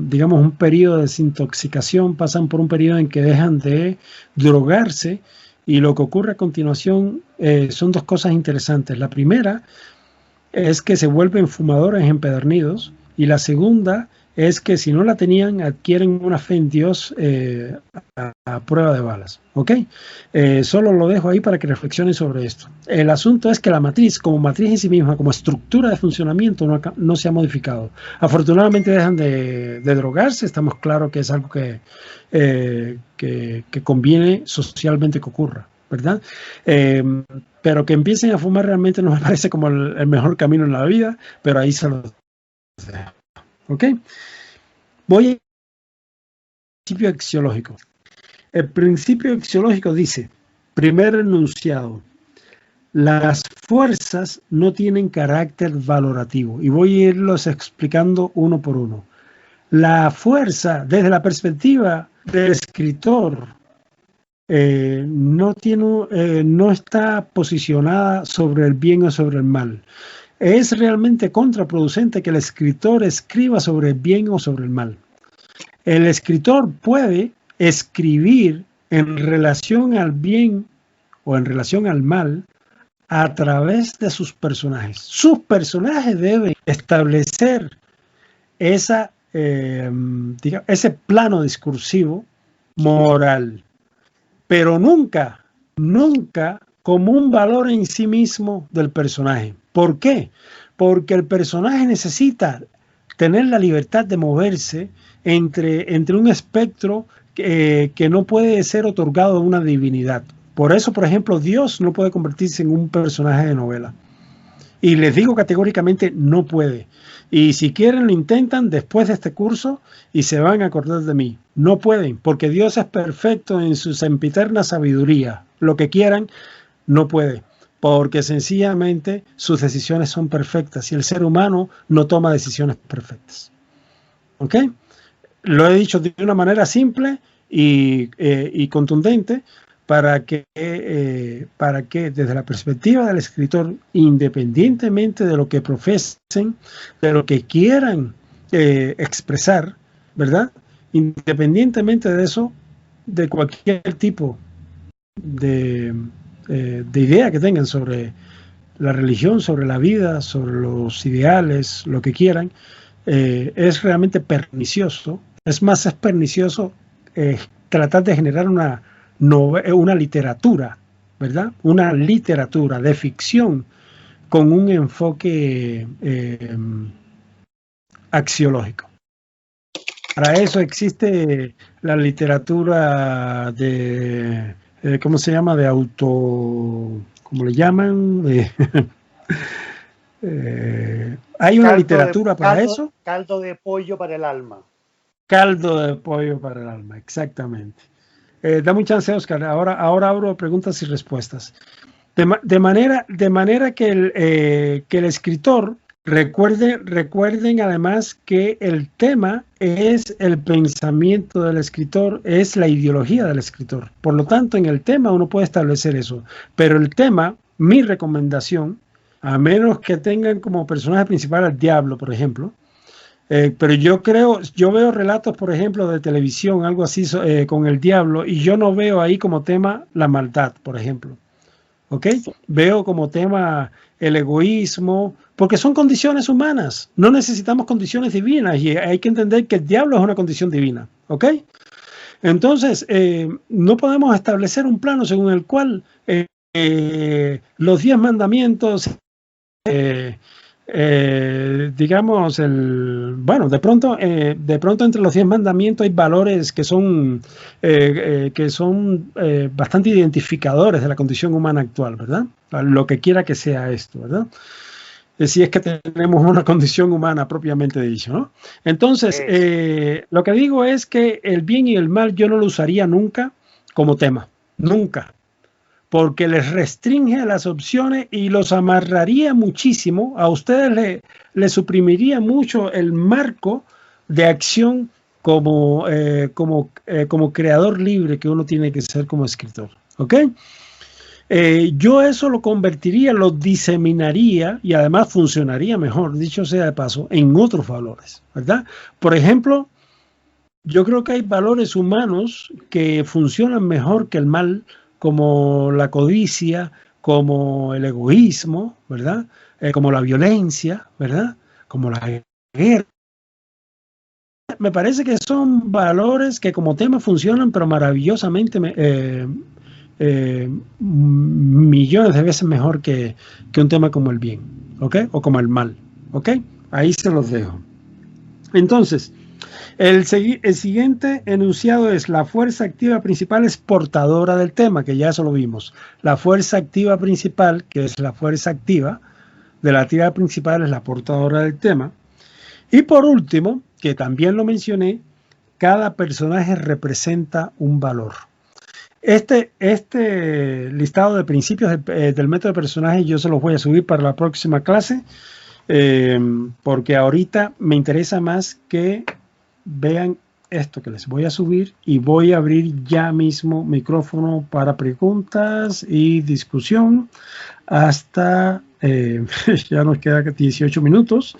digamos, un periodo de desintoxicación, pasan por un periodo en que dejan de drogarse, y lo que ocurre a continuación son dos cosas interesantes. La primera es que se vuelven fumadores empedernidos, y la segunda es que si no la tenían, adquieren una fe en Dios a prueba de balas. ¿Ok? Solo lo dejo ahí para que reflexionen sobre esto. El asunto es que la matriz, como matriz en sí misma, como estructura de funcionamiento, no se ha modificado. Afortunadamente dejan de drogarse, estamos claros que es algo que conviene socialmente que ocurra, ¿verdad? Pero que empiecen a fumar realmente no me parece como el mejor camino en la vida, pero ahí se lo dejo. ¿Ok? Voy al principio axiológico. El principio axiológico dice, primer enunciado, las fuerzas no tienen carácter valorativo. Y voy a irlos explicando uno por uno. La fuerza, desde la perspectiva del escritor, no está posicionada sobre el bien o sobre el mal. Es realmente contraproducente que el escritor escriba sobre el bien o sobre el mal. El escritor puede escribir en relación al bien o en relación al mal a través de sus personajes. Sus personajes deben establecer ese plano discursivo moral, pero nunca como un valor en sí mismo del personaje. ¿Por qué? Porque el personaje necesita tener la libertad de moverse entre un espectro que no puede ser otorgado a una divinidad. Por eso, por ejemplo, Dios no puede convertirse en un personaje de novela. Y les digo categóricamente, no puede. Y si quieren lo intentan después de este curso y se van a acordar de mí. No pueden, porque Dios es perfecto en su sempiterna sabiduría. Lo que quieran, no puede, porque sencillamente sus decisiones son perfectas y el ser humano no toma decisiones perfectas. ¿Ok? Lo he dicho de una manera simple y contundente para que desde la perspectiva del escritor, independientemente de lo que profesen, de lo que quieran expresar, ¿verdad? Independientemente de eso, de cualquier tipo de idea que tengan sobre la religión, sobre la vida, sobre los ideales, lo que quieran, es realmente pernicioso. Es más, es pernicioso tratar de generar una literatura, ¿verdad? Una literatura de ficción con un enfoque axiológico. Para eso existe la literatura de, ¿cómo se llama? De auto, ¿cómo le llaman? Hay una literatura para eso. Caldo de pollo para el alma. Caldo de pollo para el alma, exactamente. Dame un chance, Oscar. Ahora abro preguntas y respuestas. De manera que el escritor recuerden además que el tema es el pensamiento del escritor, es la ideología del escritor. Por lo tanto, en el tema uno puede establecer eso. Pero el tema, mi recomendación, a menos que tengan como personaje principal al diablo, por ejemplo, pero yo veo relatos, por ejemplo, de televisión, algo así con el diablo, y yo no veo ahí como tema la maldad, por ejemplo. ¿Ok? Veo como tema el egoísmo, porque son condiciones humanas. No necesitamos condiciones divinas, y hay que entender que el diablo es una condición divina. ¿Ok? Entonces, no podemos establecer un plano según el cual los 10 mandamientos... digamos, de pronto entre los 10 mandamientos hay valores que son bastante identificadores de la condición humana actual, ¿verdad? Lo que quiera que sea esto, ¿verdad? Si es que tenemos una condición humana propiamente dicho, ¿no? Entonces, lo que digo es que el bien y el mal yo no lo usaría nunca como tema, nunca. Porque les restringe las opciones y los amarraría muchísimo. A ustedes les suprimiría mucho el marco de acción como creador libre que uno tiene que ser como escritor. ¿Ok? Yo eso lo convertiría, lo diseminaría y además funcionaría mejor, dicho sea de paso, en otros valores, ¿verdad? Por ejemplo, yo creo que hay valores humanos que funcionan mejor que el mal, como la codicia, como el egoísmo, ¿verdad? Como la violencia, ¿verdad? Como la guerra. Me parece que son valores que como tema funcionan, pero maravillosamente millones de veces mejor que un tema como el bien, ¿ok? O como el mal, ¿ok? Ahí se los dejo. Entonces, el siguiente enunciado es: la fuerza activa principal es portadora del tema, que ya eso lo vimos. La fuerza activa principal, que es la fuerza activa de la actividad principal, es la portadora del tema. Y por último, que también lo mencioné, cada personaje representa un valor. Este listado de principios del método de personaje yo se los voy a subir para la próxima clase, porque ahorita me interesa más que vean esto que les voy a subir, y voy a abrir ya mismo micrófono para preguntas y discusión hasta ya nos queda 18 minutos,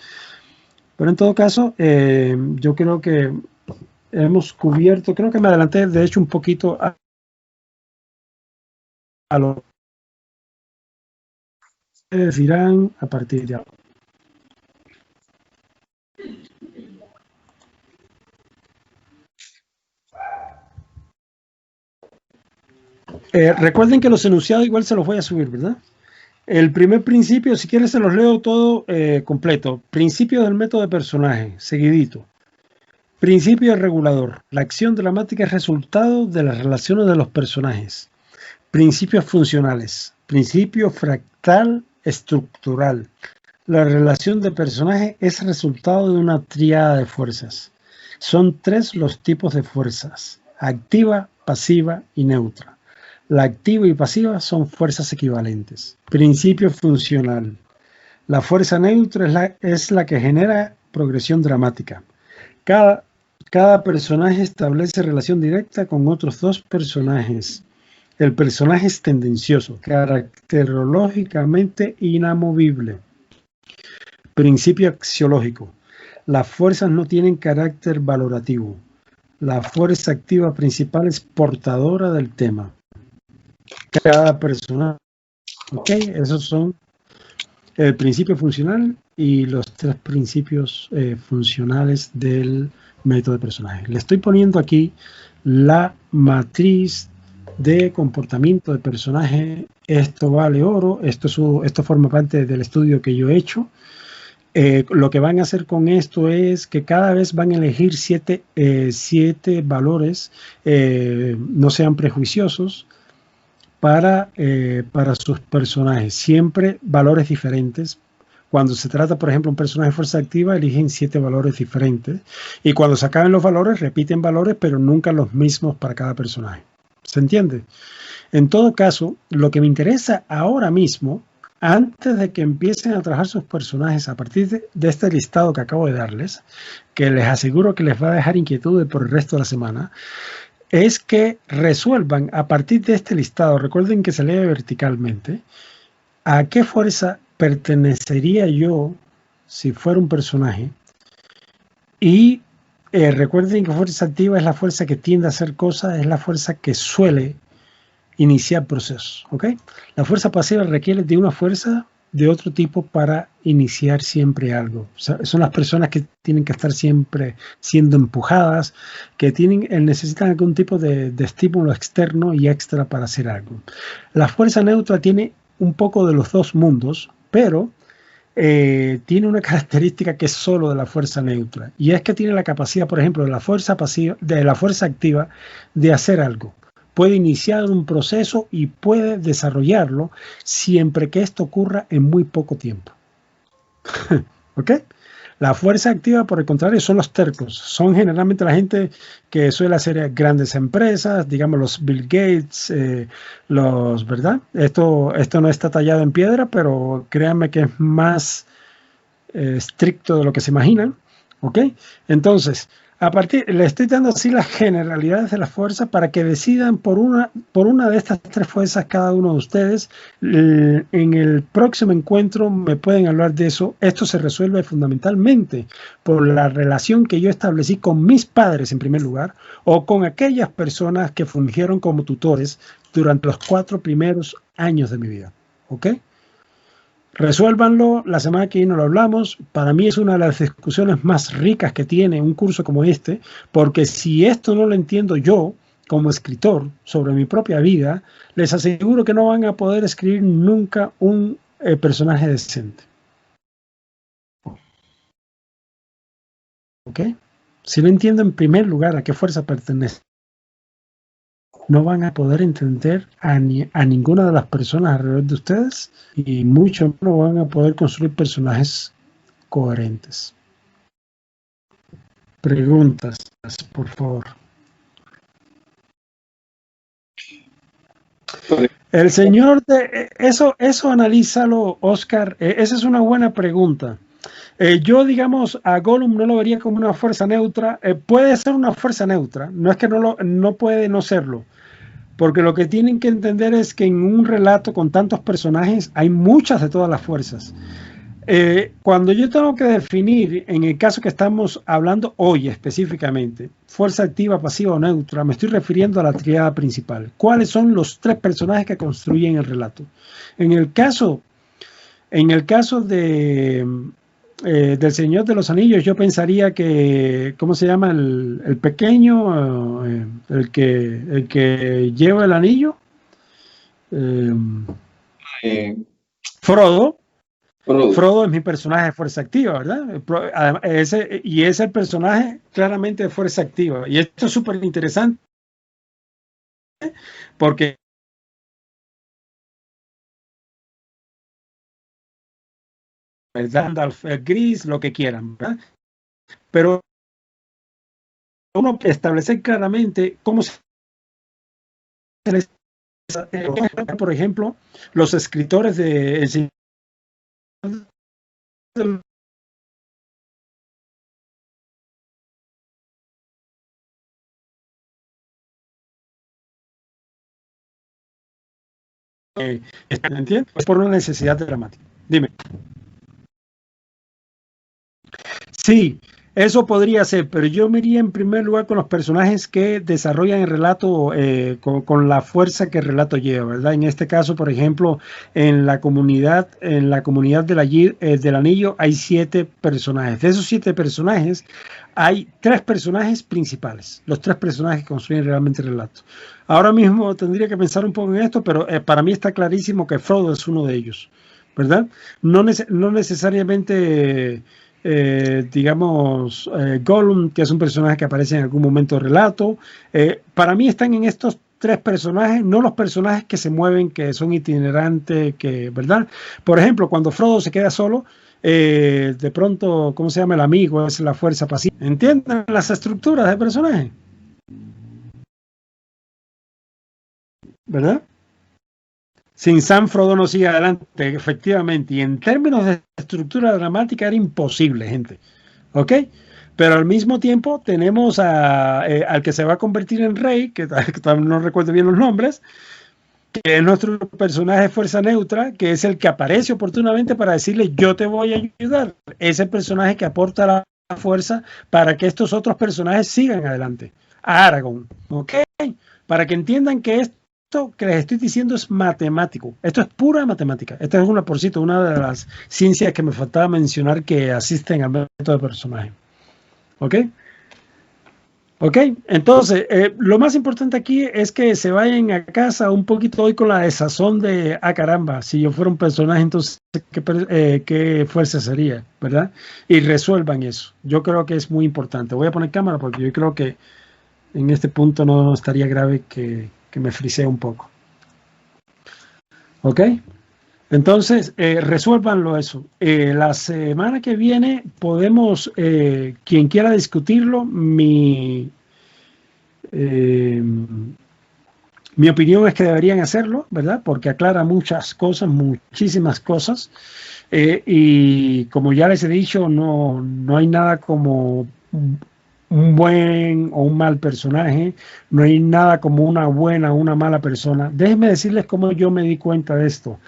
pero en todo caso yo creo que hemos cubierto, creo que me adelanté de hecho un poquito a lo que dirán a partir de ahora. Recuerden que los enunciados igual se los voy a subir, ¿verdad? El primer principio, si quieres se los leo todo completo. Principio del método de personaje, seguidito. Principio regulador. La acción dramática es resultado de las relaciones de los personajes. Principios funcionales. Principio fractal estructural. La relación de personaje es resultado de una tríada de fuerzas. Son 3 los tipos de fuerzas: activa, pasiva y neutra. La activa y pasiva son fuerzas equivalentes. Principio funcional. La fuerza neutra es la que genera progresión dramática. Cada personaje establece relación directa con otros 2 personajes. El personaje es tendencioso, caracterológicamente inamovible. Principio axiológico. Las fuerzas no tienen carácter valorativo. La fuerza activa principal es portadora del tema. Cada personaje. Ok, esos son el principio funcional y los 3 principios funcionales del método de personaje. Le estoy poniendo aquí la matriz de comportamiento de personaje. Esto vale oro. Esto forma parte del estudio que yo he hecho. Lo que van a hacer con esto es que cada vez van a elegir 7 valores, no sean prejuiciosos, para sus personajes. Siempre valores diferentes. Cuando se trata, por ejemplo, un personaje de fuerza activa, eligen 7 valores diferentes. Y cuando se acaben los valores, repiten valores, pero nunca los mismos para cada personaje. ¿Se entiende? En todo caso, lo que me interesa ahora mismo, antes de que empiecen a trabajar sus personajes a partir de este listado que acabo de darles, que les aseguro que les va a dejar inquietudes por el resto de la semana, es que resuelvan a partir de este listado. Recuerden que se lee verticalmente. ¿A qué fuerza pertenecería yo si fuera un personaje? Y recuerden que fuerza activa es la fuerza que tiende a hacer cosas, es la fuerza que suele iniciar procesos, ¿ok? La fuerza pasiva requiere de una fuerza de otro tipo para iniciar siempre algo. O sea, son las personas que tienen que estar siempre siendo empujadas, que necesitan algún tipo de estímulo externo y extra para hacer algo. La fuerza neutra tiene un poco de los 2 mundos, pero tiene una característica que es solo de la fuerza neutra, y es que tiene la capacidad, por ejemplo, de la fuerza activa de hacer algo. Puede iniciar un proceso y puede desarrollarlo siempre que esto ocurra en muy poco tiempo. ¿Ok? La fuerza activa, por el contrario, son los tercos. Son generalmente la gente que suele hacer grandes empresas, digamos los Bill Gates, ¿verdad? Esto no está tallado en piedra, pero créanme que es más estricto de lo que se imaginan. ¿Ok? Entonces, le estoy dando así las generalidades de las fuerzas para que decidan por una de estas 3 fuerzas cada uno de ustedes. En el próximo encuentro me pueden hablar de eso. Esto se resuelve fundamentalmente por la relación que yo establecí con mis padres en primer lugar, o con aquellas personas que fungieron como tutores durante los 4 primeros años de mi vida. ¿Ok? Resuélvanlo, la semana que viene lo hablamos. Para mí es una de las discusiones más ricas que tiene un curso como este, porque si esto no lo entiendo yo como escritor sobre mi propia vida, les aseguro que no van a poder escribir nunca un personaje decente. ¿Ok? Si no entiendo en primer lugar a qué fuerza pertenece, no van a poder entender a ninguna de las personas alrededor de ustedes, y mucho no van a poder construir personajes coherentes. Preguntas, por favor. El señor de eso analízalo, Oscar. Esa es una buena pregunta. Yo, digamos, a Gollum no lo vería como una fuerza neutra. Puede ser una fuerza neutra, no es que no puede no serlo. Porque lo que tienen que entender es que en un relato con tantos personajes hay muchas de todas las fuerzas. Cuando yo tengo que definir, en el caso que estamos hablando hoy específicamente, fuerza activa, pasiva o neutra, me estoy refiriendo a la tríada principal. ¿Cuáles son los 3 personajes que construyen el relato? En el caso del Señor de los Anillos, yo pensaría que, ¿cómo se llama? El pequeño, el que lleva el anillo, Frodo. Frodo es mi personaje de fuerza activa, ¿verdad? Y es el personaje claramente de fuerza activa. Y esto es súper interesante porque el Gandalf, el gris, lo que quieran, ¿verdad? Pero uno establece claramente cómo se les, por ejemplo, los escritores de El Señor de ¿entiendes? Es por una necesidad dramática. Dime. Sí, eso podría ser, pero yo me iría en primer lugar con los personajes que desarrollan el relato con la fuerza que el relato lleva, ¿verdad? En este caso, por ejemplo, en la comunidad del Anillo hay 7 personajes. De esos 7 personajes, hay 3 personajes principales, los 3 personajes que construyen realmente el relato. Ahora mismo tendría que pensar un poco en esto, pero para mí está clarísimo que Frodo es uno de ellos, ¿verdad? No necesariamente... digamos, Gollum, que es un personaje que aparece en algún momento del relato. Para mí están en estos 3 personajes, no los personajes que se mueven, que son itinerantes, ¿verdad? Por ejemplo, cuando Frodo se queda solo, de pronto, ¿cómo se llama? El amigo es la fuerza pasiva. ¿Entienden las estructuras de personaje? ¿Verdad? Sin Sam, Frodo no sigue adelante, efectivamente. Y en términos de estructura dramática era imposible, gente. ¿Ok? Pero al mismo tiempo tenemos al que se va a convertir en rey, que no recuerdo bien los nombres, que es nuestro personaje de fuerza neutra, que es el que aparece oportunamente para decirle yo te voy a ayudar. Es el personaje que aporta la fuerza para que estos otros personajes sigan adelante. Aragorn, ¿ok? Para que entiendan que esto que les estoy diciendo es matemático. Esto es pura matemática. Esta es una de las ciencias que me faltaba mencionar que asisten al método de personaje. ¿Ok? ¿Ok? Entonces, lo más importante aquí es que se vayan a casa un poquito hoy con la desazón de, caramba, si yo fuera un personaje, entonces, ¿qué fuerza sería? ¿Verdad? Y resuelvan eso. Yo creo que es muy importante. Voy a poner cámara porque yo creo que en este punto no estaría grave que me frisee un poco. ¿Ok? Entonces, resuélvanlo eso. La semana que viene podemos, quien quiera discutirlo, mi opinión es que deberían hacerlo, ¿verdad? Porque aclara muchas cosas, muchísimas cosas. Y como ya les he dicho, no hay nada como un buen o un mal personaje, no hay nada como una buena o una mala persona. Déjenme decirles cómo yo me di cuenta de esto.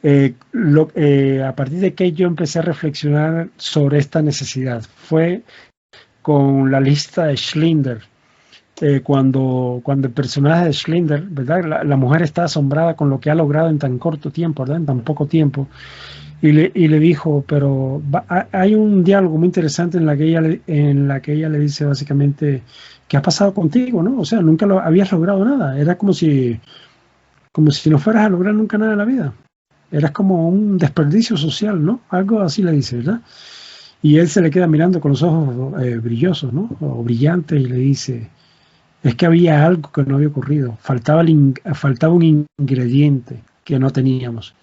A partir de que yo empecé a reflexionar sobre esta necesidad, fue con la lista de Schindler. Cuando el personaje de Schindler, ¿verdad? La mujer está asombrada con lo que ha logrado en tan corto tiempo, ¿verdad? En tan poco tiempo. Y le dijo, pero hay un diálogo muy interesante en la que ella le dice básicamente, ¿qué ha pasado contigo? ¿No? O sea, nunca habías logrado nada. Era como si no fueras a lograr nunca nada en la vida. Eras como un desperdicio social, ¿no? Algo así le dice, ¿verdad? Y él se le queda mirando con los ojos brillosos, ¿no? O brillantes, y le dice, es que había algo que no había ocurrido. Faltaba un ingrediente que no teníamos.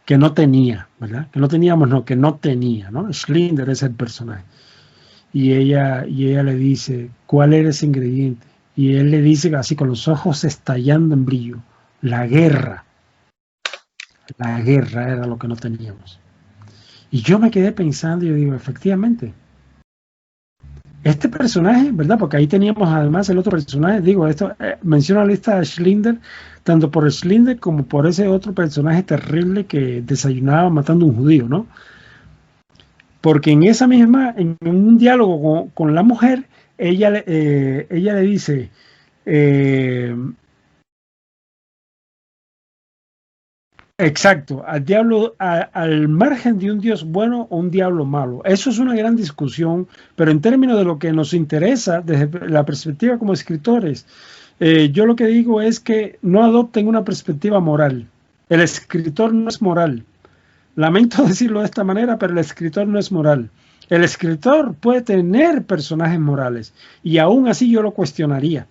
Que no tenía, ¿verdad? Que no teníamos, no, que no tenía, ¿no? Schindler es el personaje. Y ella le dice, ¿cuál era ese ingrediente? Y él le dice así con los ojos estallando en brillo, la guerra. La guerra era lo que no teníamos. Y yo me quedé pensando y yo digo, efectivamente, este personaje, ¿verdad? Porque ahí teníamos además el otro personaje, digo, esto menciono la lista de Schindler, tanto por Schindler como por ese otro personaje terrible que desayunaba matando a un judío, ¿no? Porque en un diálogo con la mujer, ella le dice, exacto, al margen de un Dios bueno o un diablo malo. Eso es una gran discusión, pero en términos de lo que nos interesa desde la perspectiva como escritores, yo lo que digo es que no adopten una perspectiva moral. El escritor no es moral. Lamento decirlo de esta manera, pero el escritor no es moral. El escritor puede tener personajes morales y aún así yo lo cuestionaría,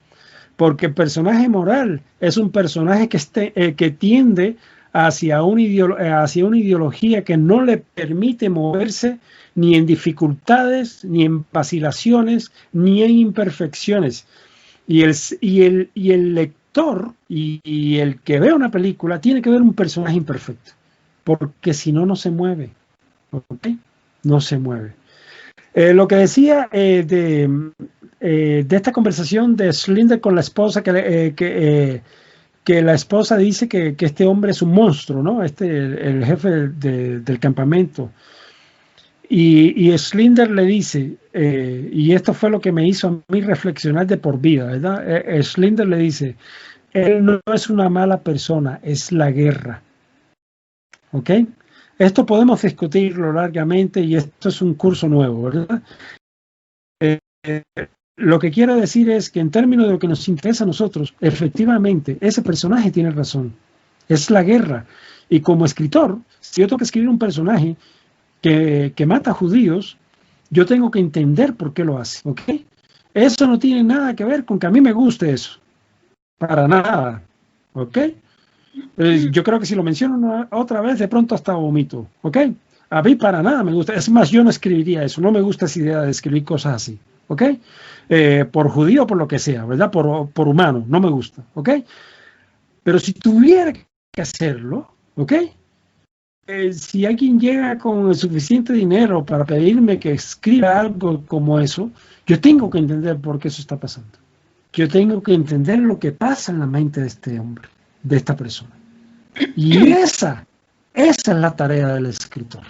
porque el personaje moral es un personaje que tiende hacia una ideología que no le permite moverse ni en dificultades, ni en vacilaciones, ni en imperfecciones. Y el lector y el que ve una película tiene que ver un personaje imperfecto, porque si no, no se mueve. ¿Okay? No se mueve. Lo que decía de esta conversación de Schindler con la esposa, que la esposa dice que este hombre es un monstruo, ¿no? El jefe del campamento. Y Schindler le dice, y esto fue lo que me hizo a mí reflexionar de por vida, ¿verdad? Schindler le dice, él no es una mala persona, es la guerra. ¿Ok? Esto podemos discutirlo largamente y esto es un curso nuevo, ¿verdad? Lo que quiero decir es que en términos de lo que nos interesa a nosotros, efectivamente, ese personaje tiene razón. Es la guerra. Y como escritor, si yo tengo que escribir un personaje que mata judíos, yo tengo que entender por qué lo hace. ¿Ok? Eso no tiene nada que ver con que a mí me guste eso. Para nada. ¿Ok? Yo creo que si lo menciono otra vez, de pronto hasta vomito. ¿Ok? A mí para nada me gusta. Es más, yo no escribiría eso. No me gusta esa idea de escribir cosas así. ¿Ok? Por judío o por lo que sea, ¿verdad? Por humano. No me gusta. ¿Ok? Pero si tuviera que hacerlo, ¿ok? Si alguien llega con el suficiente dinero para pedirme que escriba algo como eso, yo tengo que entender por qué eso está pasando. Yo tengo que entender lo que pasa en la mente de este hombre, de esta persona. Y esa es la tarea del escritor,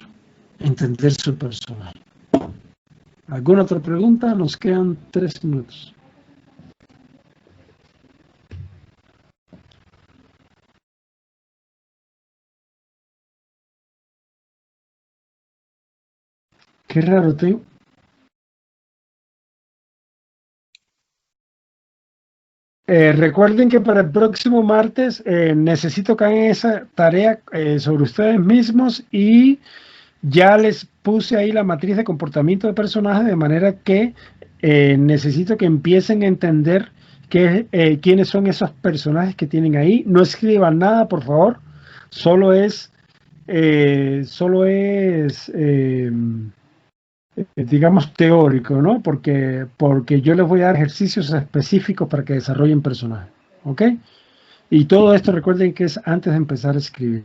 entender su personaje. ¿Alguna otra pregunta? Nos quedan 3 minutos. Qué raro tengo. Recuerden que para el próximo martes necesito que hagan esa tarea sobre ustedes mismos y ya les puse ahí la matriz de comportamiento de personaje de manera que necesito que empiecen a entender quiénes son esos personajes que tienen ahí. No escriban nada, por favor. Solo es digamos teórico, ¿no? Porque yo les voy a dar ejercicios específicos para que desarrollen personajes, ¿ok? Y todo esto recuerden que es antes de empezar a escribir.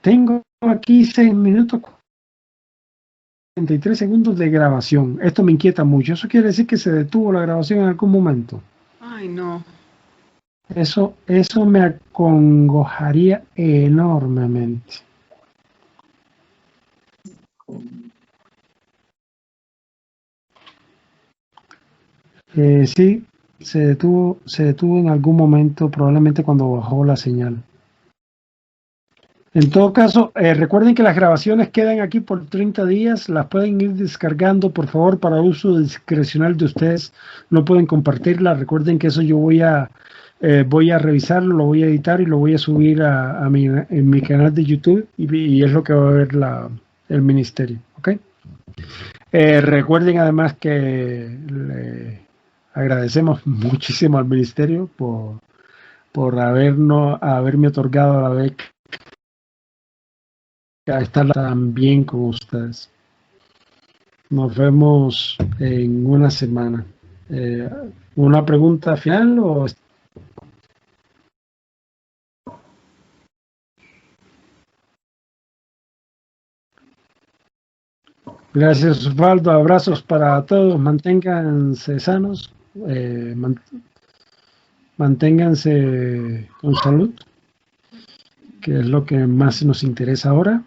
Tengo aquí 6 minutos 33 segundos de grabación. Esto me inquieta mucho. ¿Eso quiere decir que se detuvo la grabación en algún momento? Ay, no. Eso me acongojaría enormemente. Sí, se detuvo en algún momento, probablemente cuando bajó la señal. En todo caso, recuerden que las grabaciones quedan aquí por 30 días, las pueden ir descargando, por favor, para uso discrecional de ustedes, no pueden compartirlas. Recuerden que eso yo voy a revisarlo, lo voy a editar y lo voy a subir en mi canal de YouTube y es lo que va a ver el ministerio, ¿ok? Recuerden además que le agradecemos muchísimo al ministerio por haberme otorgado la beca a estar tan bien con ustedes. Nos vemos en una semana. ¿Una pregunta final o? Gracias, Osvaldo. Abrazos para todos. Manténganse sanos. Manténganse con salud, que es lo que más nos interesa ahora,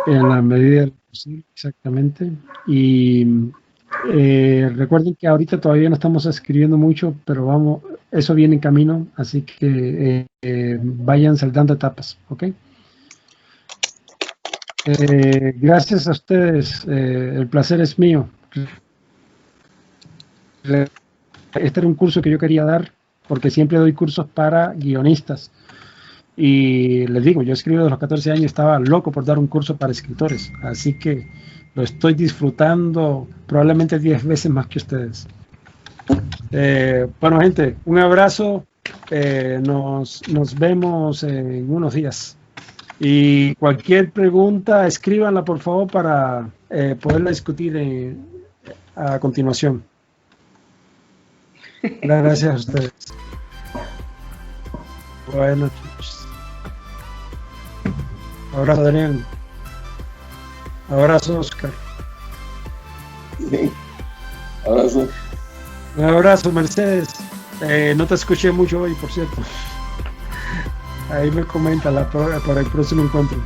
en la medida de lo posible, exactamente. Y recuerden que ahorita todavía no estamos escribiendo mucho, pero eso viene en camino, así que vayan saltando etapas, ¿ok? Gracias a ustedes, el placer es mío. Este era un curso que yo quería dar, porque siempre doy cursos para guionistas. Y les digo, yo escribo desde los 14 años, estaba loco por dar un curso para escritores, así que lo estoy disfrutando probablemente 10 veces más que ustedes. Bueno, gente, un abrazo, nos vemos en unos días. Y cualquier pregunta, escríbanla por favor para poderla discutir a continuación. Gracias a ustedes. Buenas noches. Abrazo, Adrián. Abrazo, Oscar. Sí. Abrazo. Un abrazo, Mercedes. No te escuché mucho hoy, por cierto. Ahí me comenta para el próximo encuentro.